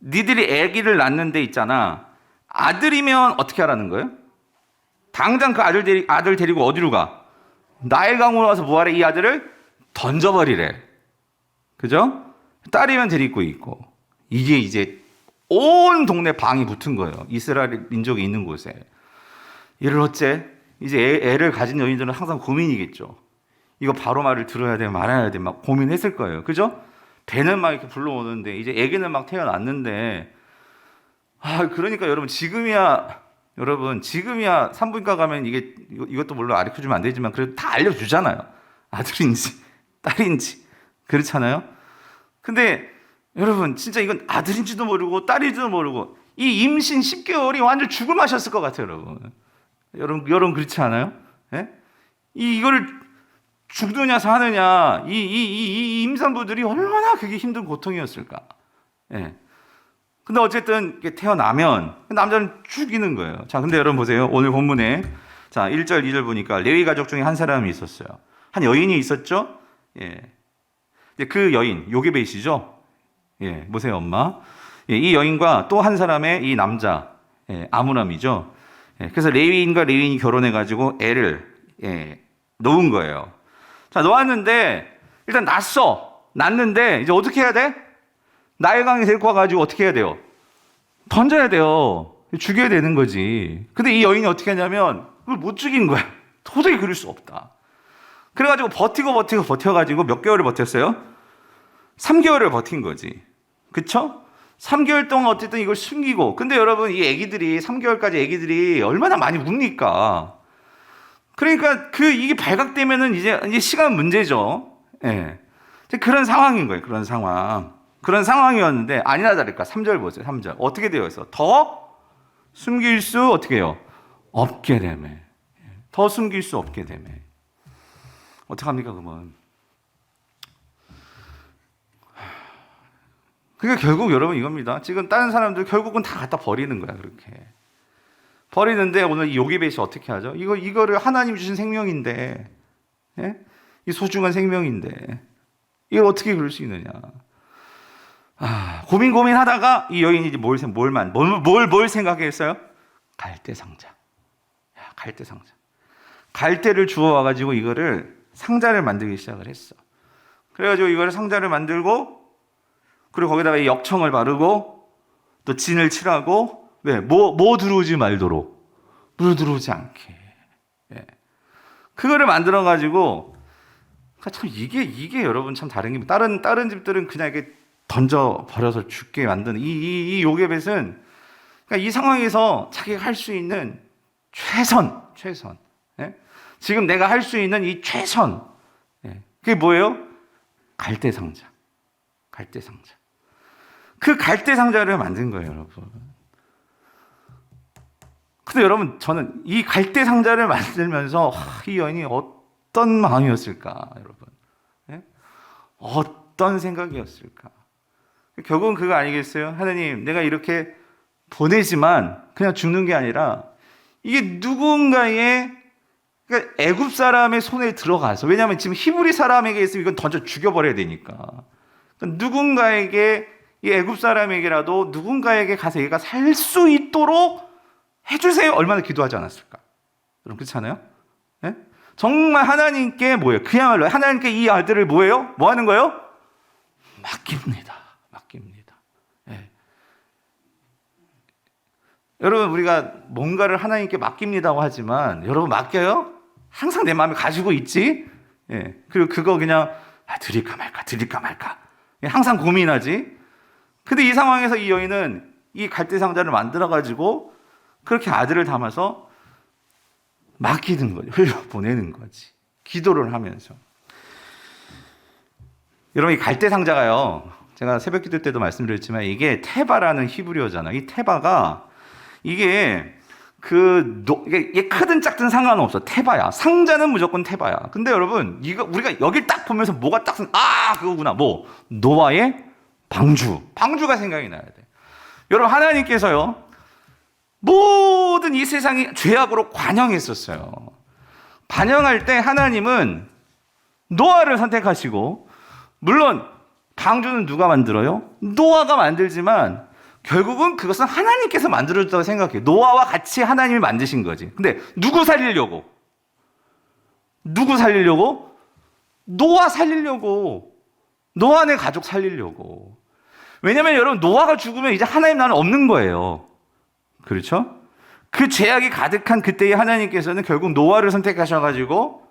니들이 아기를 낳는 데 있잖아. 아들이면 어떻게 하라는 거예요? 당장 그 아들 데리고 어디로 가? 나일강으로 와서 뭐하래? 이 아들을 던져버리래. 그죠? 딸이면 데리고 있고. 이게 이제 온 동네 방이 붙은 거예요. 이스라엘 민족이 있는 곳에. 이를 어째? 이제 애를 가진 여인들은 항상 고민이겠죠. 이거 바로 말을 들어야 돼, 말아야 돼, 막 고민했을 거예요. 그죠? 배는 막 이렇게 불러오는데, 이제 애기는 막 태어났는데, 그러니까 여러분, 지금이야 산부인과 가면 이것도 물론 가르쳐주면 안 되지만, 그래도 다 알려주잖아요. 아들인지, 딸인지. 그렇잖아요? 근데 여러분, 진짜 이건 아들인지도 모르고, 딸인지도 모르고, 이 임신 10개월이 완전 죽을 맛이었을 것 같아요, 여러분. 여러분 그렇지 않아요? 예? 이거를 죽느냐 사느냐, 이 임산부들이 얼마나 그게 힘든 고통이었을까. 예. 근데 어쨌든 태어나면 남자는 죽이는 거예요. 자, 근데 여러분 보세요. 오늘 본문에 자 1절 2절 보니까 레위 가족 중에 한 사람이 있었어요. 한 여인이 있었죠. 예. 그 여인 요게벳이죠. 예, 보세요, 엄마. 예, 이 여인과 또 한 사람의 이 남자, 아므람이죠. 그래서 레위인과 레위인이 결혼해가지고 애를 놓은 거예요. 자, 놓았는데 일단 낳았는데 이제 어떻게 해야 돼? 나일강에 데리고 와가지고 어떻게 해야 돼요? 던져야 돼요. 죽여야 되는 거지. 근데 이 여인이 어떻게 하냐면 그걸 못 죽인 거야. 도저히 그럴 수 없다. 그래가지고 버텨가지고 몇 개월을 버텼어요? 3개월을 버틴 거지. 그쵸? 3개월 동안 어쨌든 이걸 숨기고. 근데 여러분, 이 애기들이 3개월까지 애기들이 얼마나 많이 웁니까? 그러니까 이게 발각되면은 이제 시간 문제죠. 예. 그런 상황인 거예요. 그런 상황이었는데 아니나 다를까 3절 보세요. 3절 어떻게 되어 있어? 더 숨길 수 어떻게 해요? 없게 되매. 더 숨길 수 없게 되매. 어떡합니까 그러면? 그러니까 결국 여러분 이겁니다. 지금 다른 사람들 결국은 다 갖다 버리는 거야. 그렇게 버리는데 오늘 이 요게벳이 어떻게 하죠? 이거를 하나님 주신 생명인데, 예? 이 소중한 생명인데 이걸 어떻게 그럴 수 있느냐? 고민하다가 이 여인이 이제 뭘 생각했어요? 갈대 상자. 갈대를 주워 와가지고 이거를 상자를 만들기 시작을 했어. 그래가지고 이거를 상자를 만들고. 그리고 거기다가 이 역청을 바르고 또 진을 칠하고 왜? 뭐 들어오지 말도록 물 들어오지 않게. 예. 그거를 만들어 가지고 참 이게 여러분 참 다른 게 다른 집들은 그냥 이렇게 던져 버려서 죽게 만드는 이 요게벳은 그러니까 이 상황에서 자기가 할 수 있는 최선. 예? 지금 내가 할 수 있는 이 최선. 예. 그게 뭐예요? 갈대 상자. 그 갈대 상자를 만든 거예요, 여러분. 근데 여러분, 저는 이 갈대 상자를 만들면서 이 여인이 어떤 마음이었을까, 여러분? 예? 어떤 생각이었을까? 결국은 그거 아니겠어요? 하나님, 내가 이렇게 보내지만 그냥 죽는 게 아니라 이게 누군가의 그러니까 애굽 사람의 손에 들어가서, 왜냐하면 지금 히브리 사람에게 있으면 이건 던져 죽여버려야 되니까. 그러니까 누군가에게, 이 애굽 사람에게라도 누군가에게 가서 얘가 살 수 있도록 해주세요. 얼마나 기도하지 않았을까? 여러분 그렇잖아요? 네? 정말 하나님께 뭐예요? 그야말로 하나님께 이 아들을 뭐예요? 뭐 하는 거예요? 맡깁니다. 네. 여러분 우리가 뭔가를 하나님께 맡깁니다고 하지만 여러분 맡겨요? 항상 내 마음에 가지고 있지. 예. 그리고 그거 그냥 드릴까 말까, 드릴까 말까. 예, 항상 고민하지. 근데 이 상황에서 이 여인은 이 갈대 상자를 만들어가지고 그렇게 아들을 담아서 맡기는 거죠. 흘려보내는 거지. 기도를 하면서. 여러분, 이 갈대 상자가요, 제가 새벽 기도 때도 말씀드렸지만 이게 테바라는 히브리어잖아요. 이 테바가 이게 이게 크든 작든 상관없어. 테바야. 상자는 무조건 테바야. 근데 여러분, 우리가 여길 딱 보면서 뭐가 딱, 그거구나. 노아의 방주가 생각이 나야 돼. 여러분, 하나님께서요, 모든 이 세상이 죄악으로 관영했었어요. 관영할 때 하나님은 노아를 선택하시고, 물론 방주는 누가 만들어요? 노아가 만들지만 결국은 그것은 하나님께서 만들어줬다고 생각해요. 노아와 같이 하나님이 만드신 거지. 근데 누구 살리려고? 노아 살리려고. 노아네 가족 살리려고. 왜냐면 여러분, 노아가 죽으면 이제 하나님 나라는 없는 거예요. 그렇죠? 그 죄악이 가득한 그때의 하나님께서는 결국 노아를 선택하셔가지고,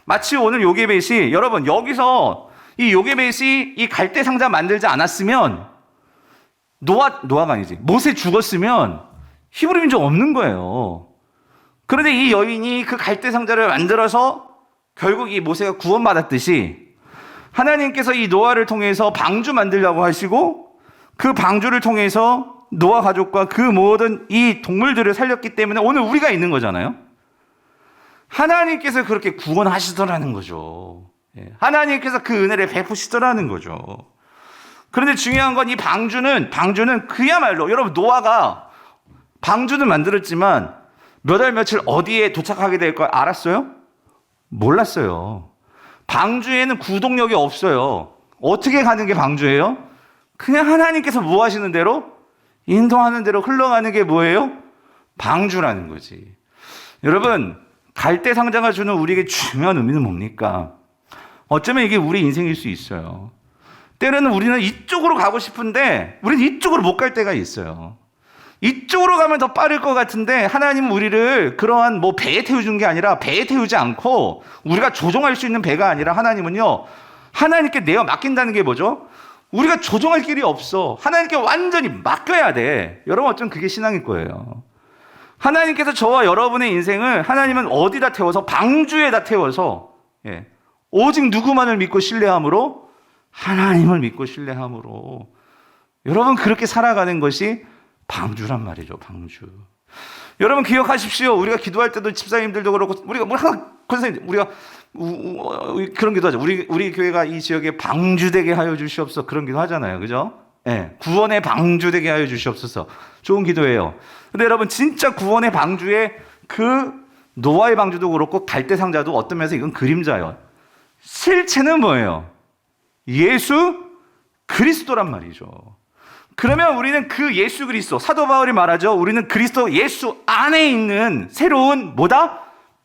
마치 오늘 요게벳이, 여러분, 여기서 이 요게벳이 이 갈대 상자 만들지 않았으면, 노아가 아니지, 모세 죽었으면 히브리 민족 없는 거예요. 그런데 이 여인이 그 갈대 상자를 만들어서 결국 이 모세가 구원받았듯이 하나님께서 이 노아를 통해서 방주 만들려고 하시고, 그 방주를 통해서 노아 가족과 그 모든 이 동물들을 살렸기 때문에 오늘 우리가 있는 거잖아요. 하나님께서 그렇게 구원하시더라는 거죠. 하나님께서 그 은혜를 베푸시더라는 거죠. 그런데 중요한 건 이 방주는 그야말로, 여러분, 노아가 방주는 만들었지만 몇 월 며칠 어디에 도착하게 될 걸 알았어요? 몰랐어요. 방주에는 구동력이 없어요. 어떻게 가는 게 방주예요? 그냥 하나님께서 뭐 하시는 대로, 인도하는 대로 흘러가는 게 뭐예요? 방주라는 거지. 여러분, 갈대 상자가 주는 우리에게 중요한 의미는 뭡니까? 어쩌면 이게 우리 인생일 수 있어요. 때로는 우리는 이쪽으로 가고 싶은데 우리는 이쪽으로 못 갈 때가 있어요. 이쪽으로 가면 더 빠를 것 같은데 하나님은 우리를 그러한 배에 태워준 게 아니라, 배에 태우지 않고 우리가 조종할 수 있는 배가 아니라, 하나님은요, 하나님께 내어 맡긴다는 게 뭐죠? 우리가 조종할 길이 없어. 하나님께 완전히 맡겨야 돼. 여러분, 어쩌면 그게 신앙일 거예요. 하나님께서 저와 여러분의 인생을 하나님은 어디다 태워서? 방주에다 태워서, 오직 누구만을 믿고 신뢰함으로? 하나님을 믿고 신뢰함으로. 여러분, 그렇게 살아가는 것이 방주란 말이죠. 방주. 여러분, 기억하십시오. 우리가 기도할 때도 집사님들도 그렇고, 우리가 항상 권사님, 우리가 그런 기도하죠. 우리 교회가 이 지역에 방주되게 하여 주시옵소서, 그런 기도 하잖아요. 그죠? 구원의 방주되게 하여 주시옵소서. 좋은 기도예요. 근데 여러분, 진짜 구원의 방주에 그 노아의 방주도 그렇고 갈대 상자도 어떤 면에서 이건 그림자예요. 실체는 뭐예요? 예수 그리스도란 말이죠. 그러면 우리는 그 예수 그리스도, 사도 바울이 말하죠. 우리는 그리스도 예수 안에 있는 새로운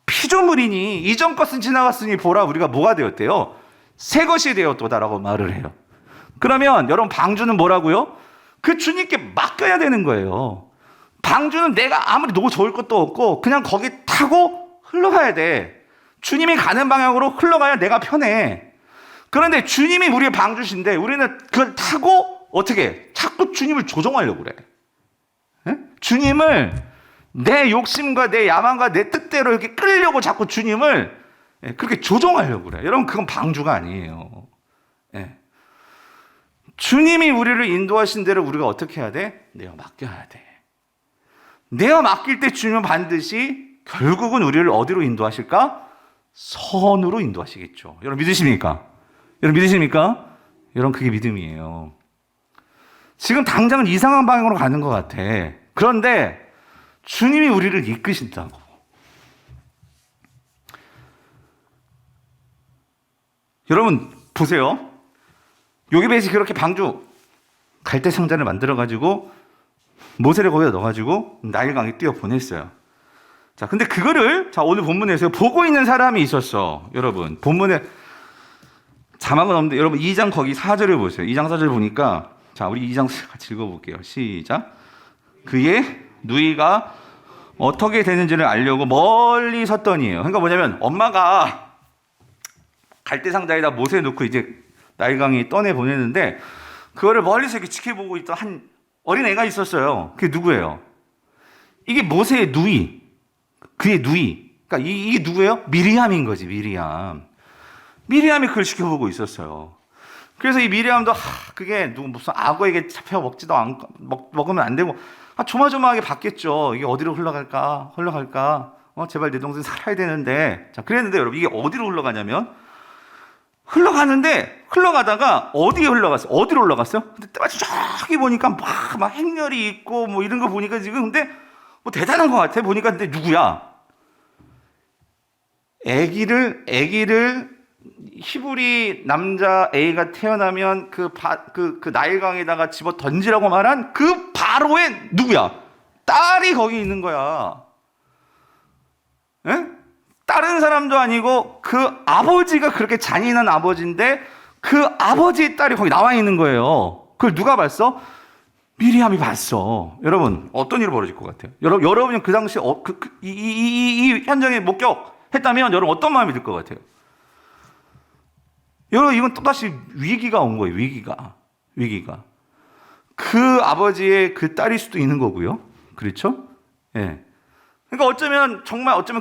피조물이니 이전 것은 지나갔으니 보라, 우리가 뭐가 되었대요? 새 것이 되었도다라고 말을 해요. 그러면 여러분, 방주는 뭐라고요? 그 주님께 맡겨야 되는 거예요. 방주는 내가 아무리 너무 좋을 것도 없고 그냥 거기 타고 흘러가야 돼. 주님이 가는 방향으로 흘러가야 내가 편해. 그런데 주님이 우리의 방주신데 우리는 그걸 타고 어떻게 자꾸 주님을 조종하려고 그래. 주님을 내 욕심과 내 야망과 내 뜻대로 이렇게 끌려고 자꾸 주님을 그렇게 조종하려고 그래. 여러분, 그건 방주가 아니에요. 주님이 우리를 인도하신 대로 우리가 어떻게 해야 돼? 내가 맡겨야 돼. 내가 맡길 때 주님은 반드시 결국은 우리를 어디로 인도하실까? 선으로 인도하시겠죠. 여러분, 믿으십니까? 여러분, 그게 믿음이에요. 지금 당장은 이상한 방향으로 가는 것 같아. 그런데 주님이 우리를 이끄신다고. 여러분, 보세요. 요게벳이 그렇게 갈대 상자를 만들어가지고 모세를 거기다 넣어가지고 나일강에 띄워 보냈어요. 자, 근데 그거를, 오늘 본문에서 보고 있는 사람이 있었어. 여러분, 본문에 자막은 없는데, 여러분, 2장 거기 4절을 보세요. 2장 4절 보니까, 우리 2장 같이 읽어볼게요. 시작. 그의 누이가 어떻게 되는지를 알려고 멀리 섰더니예요. 그러니까 뭐냐면 엄마가 갈대 상자에다 못에 넣고 이제 나일강이 떠내 보내는데 그거를 멀리서 이렇게 지켜보고 있던 한 어린 애가 있었어요. 그게 누구예요? 이게 모세의 누이, 그의 누이. 그러니까 이게 누구예요? 미리암인 거지, 미리암. 미리암이 그걸 지켜보고 있었어요. 그래서 이 미리암도 그게 무슨 악어에게 잡혀 먹지도 않고 먹으면 안 되고 조마조마하게 봤겠죠. 이게 어디로 흘러갈까? 제발 내 동생 살아야 되는데. 자, 그랬는데 여러분 이게 어디로 흘러가냐면 흘러가다가 어디에 흘러갔어요? 어디로 올라갔어요? 근데 마치 저기 보니까 막 행렬이 있고 뭐 이런 거 보니까 지금 근데 뭐 대단한 것 같아. 보니까 근데 누구야? 아기를 히브리 남자 A가 태어나면 그 나일강에다가 집어 던지라고 말한 그 바로의 누구야? 딸이 거기 있는 거야. 에? 다른 사람도 아니고 그 아버지가 그렇게 잔인한 아버지인데 그 아버지의 딸이 거기 나와 있는 거예요. 그걸 누가 봤어? 미리암이 봤어. 여러분 어떤 일이 벌어질 것 같아요? 여러분이 그 당시 이 현장에 목격했다면 여러분 어떤 마음이 들 것 같아요? 여러분 이건 또다시 위기가 온 거예요. 위기가. 그 아버지의 그 딸일 수도 있는 거고요. 그렇죠? 예. 그러니까 어쩌면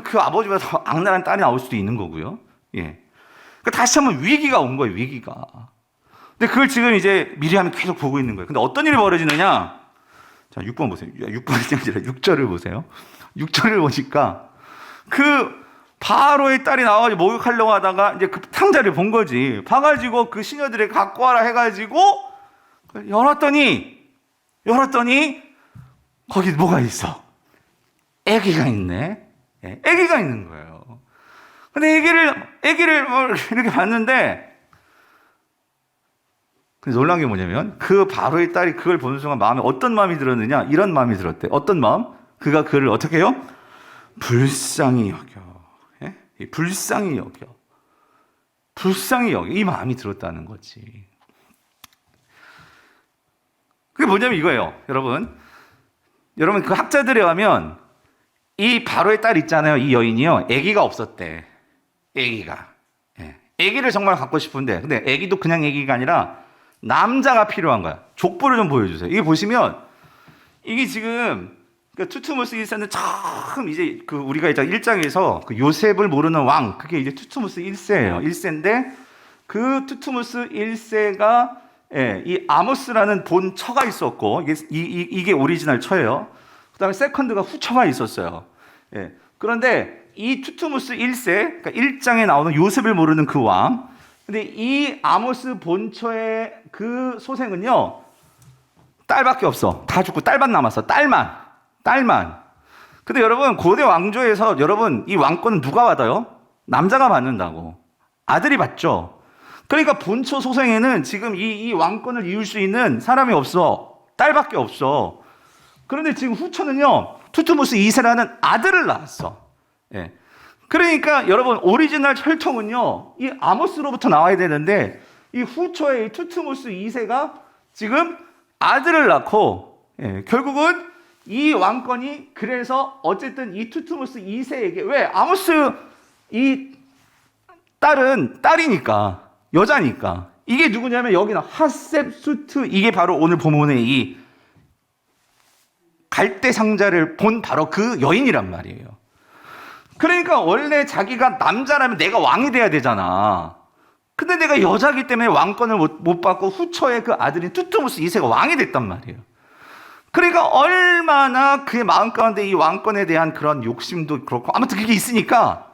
그 아버지가 더 악랄한 딸이 나올 수도 있는 거고요. 예. 그러니까 다시 한번 위기가 온 거예요. 위기가. 근데 그걸 지금 이제 미리암이 계속 보고 있는 거예요. 근데 어떤 일이 벌어지느냐? 자, 6번 보세요. 6번이 아니라 6절을 보세요. 6절을 보니까 그 바로의 딸이 나와가지고 목욕하려고 하다가 이제 그 상자를 본 거지. 봐가지고 그 시녀들이 갖고 와라 해가지고 열었더니 거기 뭐가 있어? 아기가 있네. 아기가 있는 거예요. 근데 아기를 이렇게 봤는데 놀란 게 뭐냐면 그 바로의 딸이 그걸 보는 순간 마음에 어떤 마음이 들었느냐? 이런 마음이 들었대. 어떤 마음? 그가 그를 어떻게 해요? 불쌍히 여겨. 불쌍히 여겨. 이 마음이 들었다는 거지. 그게 뭐냐면 이거예요. 여러분 그 학자들에 가면 이 바로의 딸 있잖아요. 이 여인이요. 아기가 없었대. 아기를 정말 갖고 싶은데 근데 아기도 그냥 아기가 아니라 남자가 필요한 거야. 족보를 좀 보여주세요. 이게 보시면 이게 지금 투투모스 1세는 처음 이제 우리가 이제 1장에서 그 요셉을 모르는 왕 그게 이제 투투모스 1세예요. 1세인데 그 투투모스 1세가 이 아모스라는 본처가 있었고 이게 오리지널 처예요. 그다음에 세컨드가 후처가 있었어요. 그런데 이 투투모스 1세 그러니까 1장에 나오는 요셉을 모르는 그 왕. 근데 이 아모스 본처의 그 소생은요 딸밖에 없어. 다 죽고 딸만 남았어. 딸만. 근데 여러분 고대 왕조에서 여러분 이 왕권은 누가 받아요? 남자가 받는다고. 아들이 받죠. 그러니까 본처 소생에는 지금 이 왕권을 이을 수 있는 사람이 없어. 딸밖에 없어. 그런데 지금 후처는요 투투모스 2세라는 아들을 낳았어. 그러니까 여러분 오리지널 혈통은요 이 아모스로부터 나와야 되는데 이 후처의 투투모스 2세가 지금 아들을 낳고 결국은 이 왕권이 그래서 어쨌든 이 투투모스 2세에게 왜 아모스 이 딸은 딸이니까 여자니까 이게 누구냐면 여기는 핫셉수트 이게 바로 오늘 본문의 이 갈대 상자를 본 바로 그 여인이란 말이에요. 그러니까 원래 자기가 남자라면 내가 왕이 돼야 되잖아. 근데 내가 여자기 때문에 왕권을 못 받고 후처의 그 아들인 투투모스 2세가 왕이 됐단 말이에요. 그러니까 얼마나 그의 마음 가운데 이 왕권에 대한 그런 욕심도 그렇고 아무튼 그게 있으니까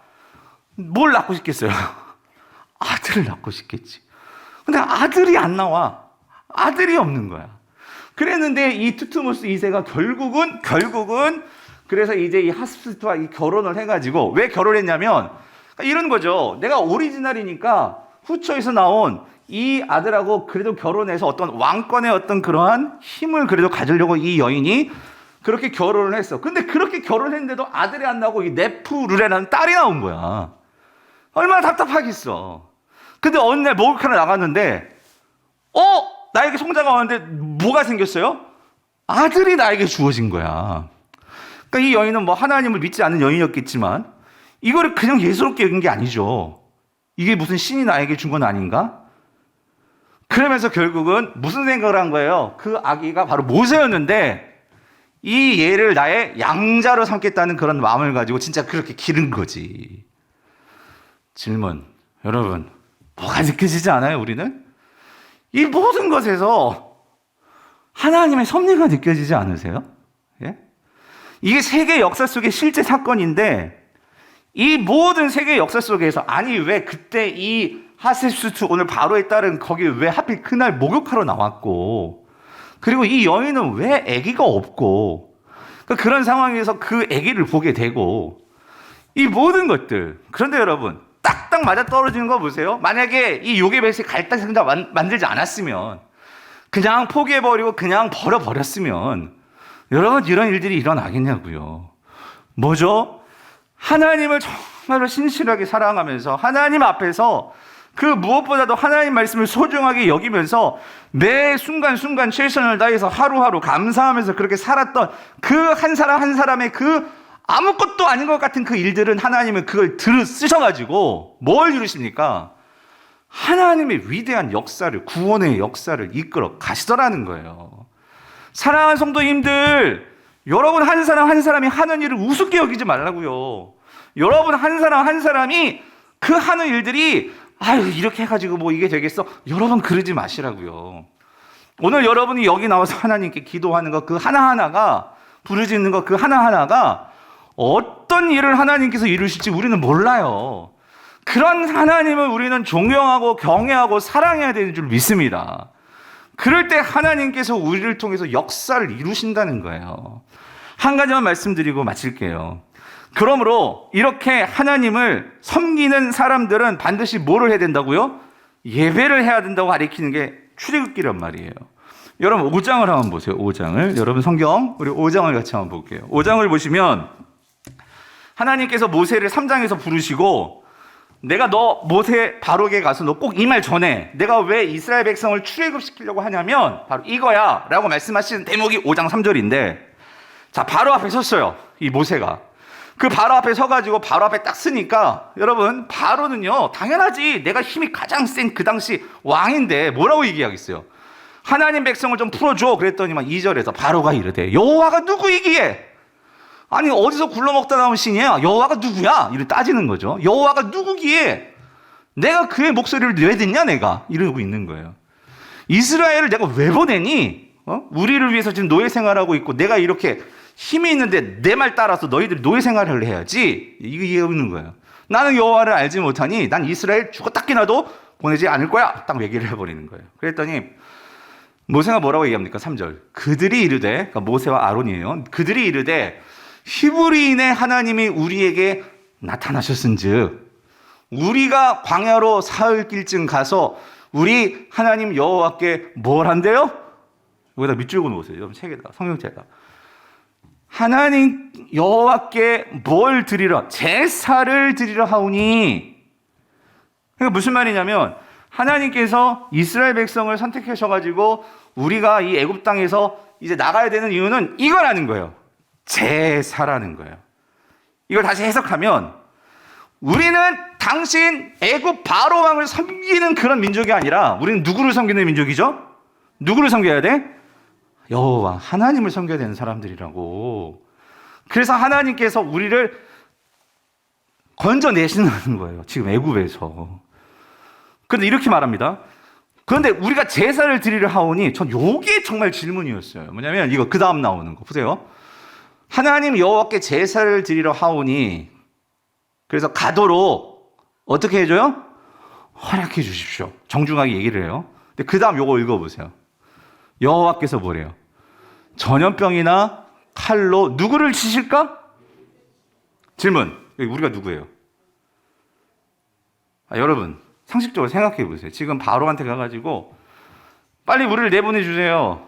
뭘 낳고 싶겠어요? 아들을 낳고 싶겠지. 근데 아들이 안 나와. 아들이 없는 거야. 그랬는데 이 투투모스 2세가 결국은 그래서 이제 이 핫스프트와 이 결혼을 해가지고 왜 결혼했냐면 이런 거죠. 내가 오리지널이니까 후처에서 나온 이 아들하고 그래도 결혼해서 어떤 왕권의 어떤 그러한 힘을 그래도 가지려고 이 여인이 그렇게 결혼을 했어. 근데 그렇게 결혼했는데도 아들이 안 나오고 이 네프루레라는 딸이 나온 거야. 얼마나 답답하겠어. 근데 어느 날 목욕하러 나갔는데 나에게 송자가 왔는데 뭐가 생겼어요? 아들이 나에게 주어진 거야. 그러니까 이 여인은 뭐 하나님을 믿지 않는 여인이었겠지만 이거를 그냥 예스럽게 여긴 게 아니죠. 이게 무슨 신이 나에게 준 건 아닌가? 그러면서 결국은 무슨 생각을 한 거예요? 그 아기가 바로 모세였는데 이 얘를 나의 양자로 삼겠다는 그런 마음을 가지고 진짜 그렇게 기른 거지. 질문, 여러분, 뭐가 느껴지지 않아요, 우리는? 이 모든 것에서 하나님의 섭리가 느껴지지 않으세요? 예? 이게 세계 역사 속의 실제 사건인데 이 모든 세계 역사 속에서 아니 왜 그때 이 하세수트 오늘 바로에 따른 거기 왜 하필 그날 목욕하러 나왔고 그리고 이 여인은 왜 아기가 없고 그러니까 그런 상황에서 그 아기를 보게 되고 이 모든 것들 그런데 여러분 딱딱 맞아 떨어지는 거 보세요. 만약에 이 요게벳이 갈등 생각 만들지 않았으면 그냥 포기해버리고 그냥 버려버렸으면 여러분 이런 일들이 일어나겠냐고요. 뭐죠? 하나님을 정말로 신실하게 사랑하면서 하나님 앞에서 그 무엇보다도 하나님 말씀을 소중하게 여기면서 매 순간순간 최선을 다해서 하루하루 감사하면서 그렇게 살았던 그 한 사람 한 사람의 그 아무것도 아닌 것 같은 그 일들은 하나님은 그걸 쓰셔가지고 뭘 이루십니까? 하나님의 위대한 역사를 구원의 역사를 이끌어 가시더라는 거예요. 사랑하는 성도님들 여러분 한 사람 한 사람이 하는 일을 우습게 여기지 말라고요. 여러분 한 사람 한 사람이 그 하는 일들이 아유 이렇게 해가지고 뭐 이게 되겠어? 여러분 그러지 마시라고요. 오늘 여러분이 여기 나와서 하나님께 기도하는 것 그 하나하나가 부르짖는 것 그 하나하나가 어떤 일을 하나님께서 이루실지 우리는 몰라요. 그런 하나님을 우리는 존경하고 경외하고 사랑해야 되는 줄 믿습니다. 그럴 때 하나님께서 우리를 통해서 역사를 이루신다는 거예요. 한 가지만 말씀드리고 마칠게요. 그러므로 이렇게 하나님을 섬기는 사람들은 반드시 뭐를 해야 된다고요? 예배를 해야 된다고 가리키는 게 출애굽기란 말이에요. 여러분 5장을 한번 보세요. 5장을. 여러분 성경 우리 5장을 같이 한번 볼게요. 5장을 보시면 하나님께서 모세를 3장에서 부르시고 내가 너 모세 바로에게 가서 너 꼭 이 말 전해. 내가 왜 이스라엘 백성을 출애굽시키려고 하냐면 바로 이거야 라고 말씀하시는 대목이 5장 3절인데 자 바로 앞에 섰어요. 이 모세가. 그 바로 앞에 서가지고 바로 앞에 딱 쓰니까 여러분 바로는요 당연하지 내가 힘이 가장 센 그 당시 왕인데 뭐라고 얘기하겠어요. 하나님 백성을 좀 풀어줘 그랬더니만 2절에서 바로가 이르되 여호와가 누구이기에 아니 어디서 굴러먹다 나온 신이야? 여호와가 누구야? 이렇게 따지는 거죠. 여호와가 누구기에 내가 그의 목소리를 왜 듣냐 내가 이러고 있는 거예요. 이스라엘을 내가 왜 보내니? 우리를 위해서 지금 노예 생활하고 있고 내가 이렇게 힘이 있는데 내 말 따라서 너희들이 노예 생활을 해야지 이거 이해하고 있는 거예요. 나는 여호와를 알지 못하니 난 이스라엘 죽었다 깨나도 보내지 않을 거야 딱 얘기를 해버리는 거예요. 그랬더니 모세가 뭐라고 얘기합니까? 3절 그들이 이르되 그러니까 모세와 아론이에요. 그들이 이르되 히브리인의 하나님이 우리에게 나타나셨은즉 우리가 광야로 사흘길쯤 가서 우리 하나님 여호와께 뭘 한대요? 여기다 밑줄 그어놓으세요. 여러분 책에다 성경책에다 하나님 여호와께 뭘 드리라? 제사를 드리라 하오니 그러니까 무슨 말이냐면 하나님께서 이스라엘 백성을 선택하셔가지고 우리가 이 애굽 땅에서 이제 나가야 되는 이유는 이거라는 거예요. 제사라는 거예요. 이걸 다시 해석하면 우리는 당신 애굽 바로 왕을 섬기는 그런 민족이 아니라 우리는 누구를 섬기는 민족이죠? 누구를 섬겨야 돼? 여호와 하나님을 섬겨야 되는 사람들이라고. 그래서 하나님께서 우리를 건져내시는 거예요. 지금 애굽에서. 그런데 이렇게 말합니다. 그런데 우리가 제사를 드리려 하오니 전 요게 정말 질문이었어요. 뭐냐면 이거 그 다음 나오는 거 보세요. 하나님 여호와께 제사를 드리러 하오니 그래서 가도록 어떻게 해줘요? 허락해 주십시오. 정중하게 얘기를 해요. 근데 그 다음 요거 읽어보세요. 여호와께서 뭐래요? 전염병이나 칼로 누구를 치실까? 질문. 우리가 누구예요? 여러분 상식적으로 생각해 보세요. 지금 바로한테 가가지고 빨리 우리를 내보내 주세요.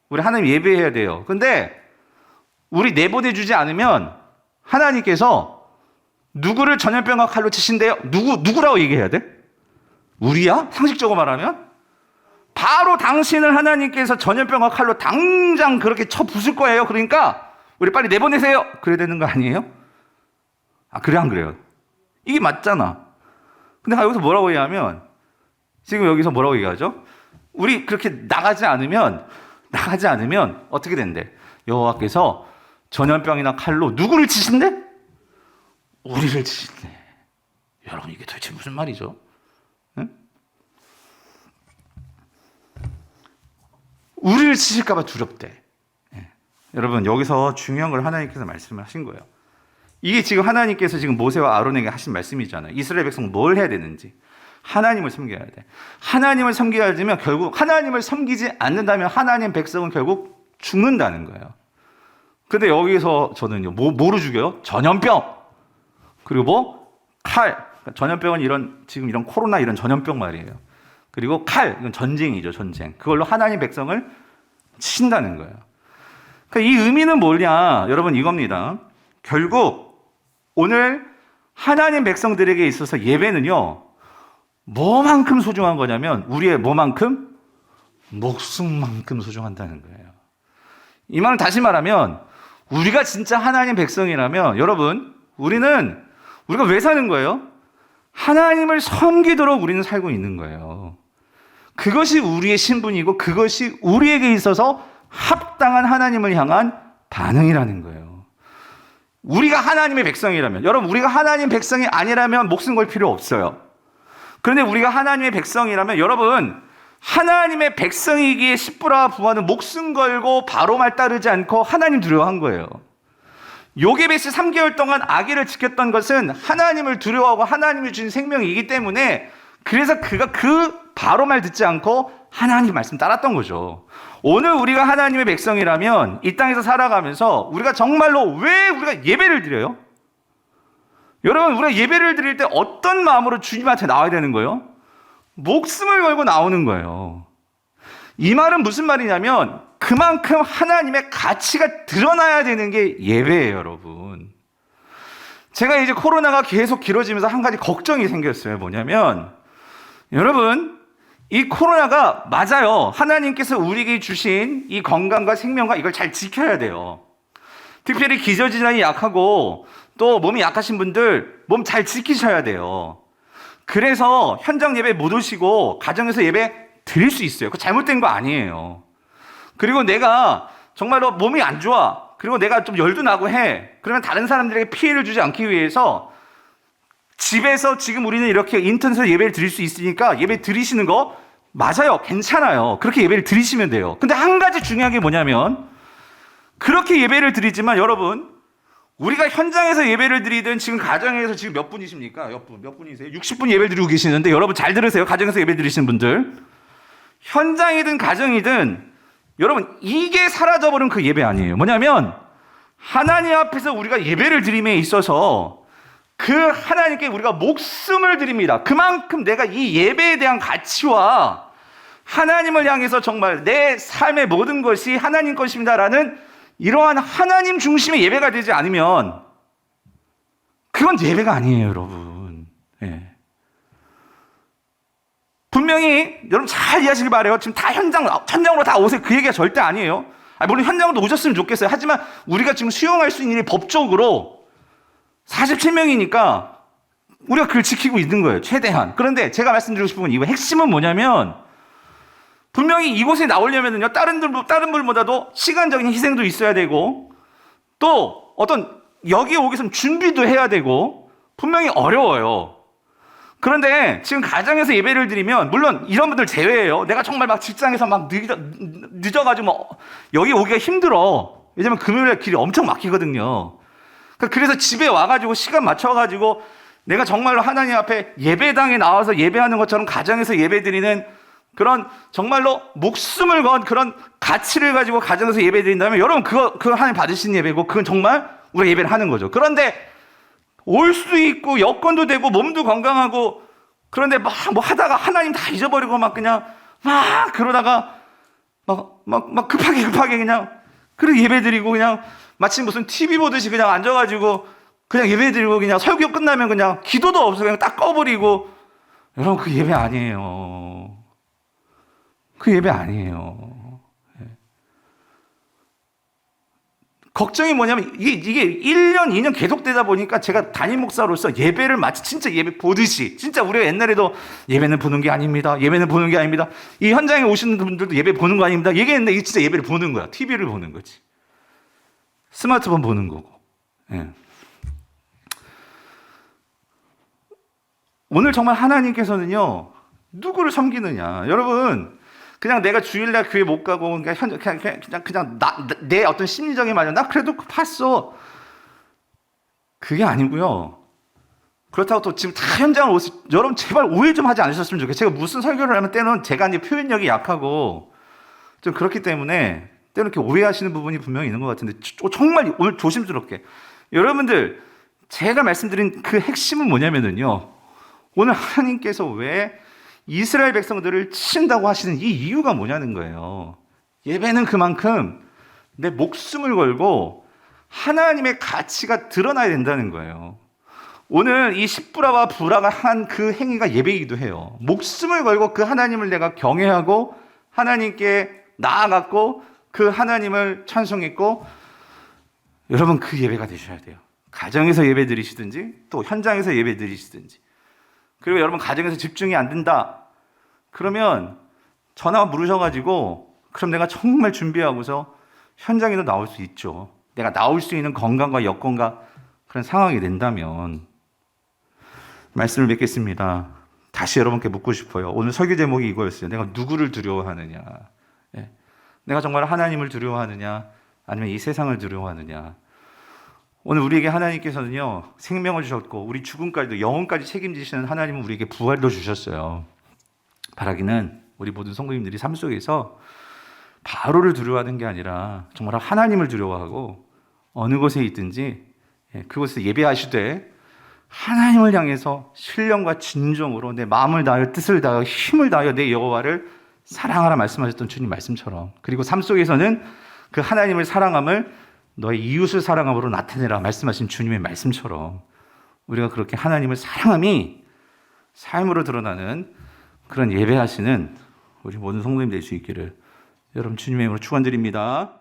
우리 하나님 예배해야 돼요. 근데 우리 내보내주지 않으면 하나님께서 누구를 전염병과 칼로 치신대요? 누구라고 얘기해야 돼? 우리야? 상식적으로 말하면? 바로 당신을 하나님께서 전염병과 칼로 당장 그렇게 쳐 부술 거예요. 그러니까 우리 빨리 내보내세요. 그래야 되는 거 아니에요? 아, 그래 안 그래요? 이게 맞잖아. 근데 여기서 뭐라고 얘기하면, 지금 여기서 뭐라고 얘기하죠? 우리 그렇게 나가지 않으면 어떻게 된대? 여호와께서 전염병이나 칼로 누구를 치신대? 우리를 치신대. 여러분, 이게 도대체 무슨 말이죠? 응? 우리를 치실까 봐 두렵대. 예. 여러분, 여기서 중요한 걸 하나님께서 말씀을 하신 거예요. 이게 지금 하나님께서 지금 모세와 아론에게 하신 말씀이잖아요. 이스라엘 백성 뭘 해야 되는지. 하나님을 섬겨야 돼. 하나님을 섬겨야지만 결국 하나님을 섬기지 않는다면 하나님 백성은 결국 죽는다는 거예요. 근데 여기서 저는요, 뭐로 죽여요? 전염병. 그리고 뭐? 칼. 전염병은 지금 이런 코로나 이런 전염병 말이에요. 그리고 칼. 이건 전쟁이죠, 전쟁. 그걸로 하나님 백성을 친다는 거예요. 그러니까 이 의미는 뭐냐? 여러분, 이겁니다. 결국 오늘 하나님 백성들에게 있어서 예배는요, 뭐만큼 소중한 거냐면 우리의 뭐만큼? 목숨만큼 소중한다는 거예요. 이 말을 다시 말하면 우리가 진짜 하나님 백성이라면 여러분, 우리가 왜 사는 거예요? 하나님을 섬기도록 우리는 살고 있는 거예요. 그것이 우리의 신분이고 그것이 우리에게 있어서 합당한 하나님을 향한 반응이라는 거예요. 우리가 하나님의 백성이라면, 여러분, 우리가 하나님 백성이 아니라면 목숨 걸 필요 없어요. 그런데 우리가 하나님의 백성이라면 여러분, 하나님의 백성이기에 십부라 부하는 목숨 걸고 바로 말 따르지 않고 하나님 두려워한 거예요. 요게벳이 3개월 동안 아기를 지켰던 것은 하나님을 두려워하고 하나님이 주신 생명이기 때문에, 그래서 그가 그 바로 말 듣지 않고 하나님 말씀 따랐던 거죠. 오늘 우리가 하나님의 백성이라면 이 땅에서 살아가면서 우리가 정말로 왜 우리가 예배를 드려요? 여러분, 우리가 예배를 드릴 때 어떤 마음으로 주님한테 나와야 되는 거예요? 목숨을 걸고 나오는 거예요. 이 말은 무슨 말이냐면 그만큼 하나님의 가치가 드러나야 되는 게 예배예요, 여러분. 제가 이제 코로나가 계속 길어지면서 한 가지 걱정이 생겼어요. 뭐냐면, 여러분, 이 코로나가 맞아요. 하나님께서 우리에게 주신 이 건강과 생명과 이걸 잘 지켜야 돼요. 특별히 기저질환이 약하고 또 몸이 약하신 분들 몸 잘 지키셔야 돼요. 그래서 현장 예배 못 오시고 가정에서 예배 드릴 수 있어요. 그거 잘못된 거 아니에요. 그리고 내가 정말로 몸이 안 좋아, 그리고 내가 좀 열도 나고 해, 그러면 다른 사람들에게 피해를 주지 않기 위해서 집에서 지금 우리는 이렇게 인터넷으로 예배를 드릴 수 있으니까 예배 드리시는 거 맞아요. 괜찮아요. 그렇게 예배를 드리시면 돼요. 근데 한 가지 중요한 게 뭐냐면, 그렇게 예배를 드리지만 여러분, 우리가 현장에서 예배를 드리든 지금 가정에서 지금 몇 분이십니까? 몇 분이세요? 60분 예배를 드리고 계시는데, 여러분 잘 들으세요. 가정에서 예배 드리시는 분들, 현장이든 가정이든 여러분, 이게 사라져버린 그 예배 아니에요. 뭐냐면 하나님 앞에서 우리가 예배를 드림에 있어서 그 하나님께 우리가 목숨을 드립니다. 그만큼 내가 이 예배에 대한 가치와 하나님을 향해서 정말 내 삶의 모든 것이 하나님 것입니다라는 이러한 하나님 중심의 예배가 되지 않으면 그건 예배가 아니에요, 여러분. 예. 분명히 여러분 잘 이해하시길 바라요. 지금 다 현장으로 다 오세요. 그 얘기가 절대 아니에요. 물론 현장으로 오셨으면 좋겠어요. 하지만 우리가 지금 수용할 수 있는 일이 법적으로 47명이니까 우리가 그걸 지키고 있는 거예요, 최대한. 그런데 제가 말씀드리고 싶은 건 이거 핵심은 뭐냐면, 분명히 이곳에 나오려면요, 다른 분보다도 시간적인 희생도 있어야 되고, 또 어떤 여기 오기 위해서는 준비도 해야 되고, 분명히 어려워요. 그런데 지금 가정에서 예배를 드리면, 물론 이런 분들 제외예요. 내가 정말 막 직장에서 막 늦어가지고 여기 오기가 힘들어. 왜냐면 금요일에 길이 엄청 막히거든요. 그래서 집에 와가지고 시간 맞춰가지고 내가 정말로 하나님 앞에 예배당에 나와서 예배하는 것처럼 가정에서 예배 드리는 그런 정말로 목숨을 건 그런 가치를 가지고 가정에서 예배 드린다면 여러분 그거 하나님 받으신 예배고, 그건 정말 우리가 예배를 하는 거죠. 그런데 올 수도 있고 여건도 되고 몸도 건강하고, 그런데 막 뭐 하다가 하나님 다 잊어버리고 막 그냥 막 그러다가 막 급하게 그냥 그렇게 예배 드리고, 그냥 마치 무슨 TV 보듯이 그냥 앉아가지고 그냥 예배 드리고, 그냥 설교 끝나면 그냥 기도도 없어 그냥 딱 꺼버리고, 여러분 그 예배 아니에요. 그 예배 아니에요. 걱정이 뭐냐면 이게 1년, 2년 계속되다 보니까 제가 담임 목사로서 예배를 마치 진짜 예배 보듯이, 진짜 우리가 옛날에도 예배는 보는 게 아닙니다. 예배는 보는 게 아닙니다. 이 현장에 오시는 분들도 예배 보는 거 아닙니다. 얘기했는데 이게 진짜 예배를 보는 거야. TV를 보는 거지. 스마트폰 보는 거고. 예. 오늘 정말 하나님께서는요, 누구를 섬기느냐. 여러분, 그냥 내가 주일날 교회 못 가고, 그냥 내 어떤 심리적인 마냥, 나 그래도 봤어. 그게 아니고요. 그렇다고 또 지금 다 현장을 오시, 여러분 제발 오해 좀 하지 않으셨으면 좋겠어요. 제가 무슨 설교를 하면 때는 제가 이제 표현력이 약하고, 좀 그렇기 때문에, 때는 이렇게 오해하시는 부분이 분명히 있는 것 같은데, 정말 오늘 조심스럽게. 여러분들, 제가 말씀드린 그 핵심은 뭐냐면요. 오늘 하나님께서 왜 이스라엘 백성들을 치신다고 하시는 이 이유가 뭐냐는 거예요. 예배는 그만큼 내 목숨을 걸고 하나님의 가치가 드러나야 된다는 거예요. 오늘 이 십부라와 부라가 한 그 행위가 예배이기도 해요. 목숨을 걸고 그 하나님을 내가 경외하고 하나님께 나아갔고 그 하나님을 찬송했고, 여러분 그 예배가 되셔야 돼요. 가정에서 예배 드리시든지 또 현장에서 예배 드리시든지. 그리고 여러분 가정에서 집중이 안 된다 그러면 전화 물으셔가지고, 그럼 내가 정말 준비하고서 현장에도 나올 수 있죠. 내가 나올 수 있는 건강과 여건과 그런 상황이 된다면. 말씀을 맺겠습니다. 다시 여러분께 묻고 싶어요. 오늘 설교 제목이 이거였어요. 내가 누구를 두려워하느냐. 예. 내가 정말 하나님을 두려워하느냐, 아니면 이 세상을 두려워하느냐. 오늘 우리에게 하나님께서는요, 생명을 주셨고 우리 죽음까지도, 영혼까지 책임지시는 하나님은 우리에게 부활도 주셨어요. 바라기는 우리 모든 성도님들이 삶 속에서 바로를 두려워하는 게 아니라 정말 하나님을 두려워하고 어느 곳에 있든지 그곳에서 예배하시되 하나님을 향해서 신령과 진정으로 내 마음을 다하여 뜻을 다하여 힘을 다하여 내 여호와를 사랑하라 말씀하셨던 주님 말씀처럼, 그리고 삶 속에서는 그 하나님을 사랑함을 너의 이웃을 사랑함으로 나타내라 말씀하신 주님의 말씀처럼 우리가 그렇게 하나님을 사랑함이 삶으로 드러나는 그런 예배하시는 우리 모든 성도님 될 수 있기를 여러분 주님의 이름으로 축원드립니다.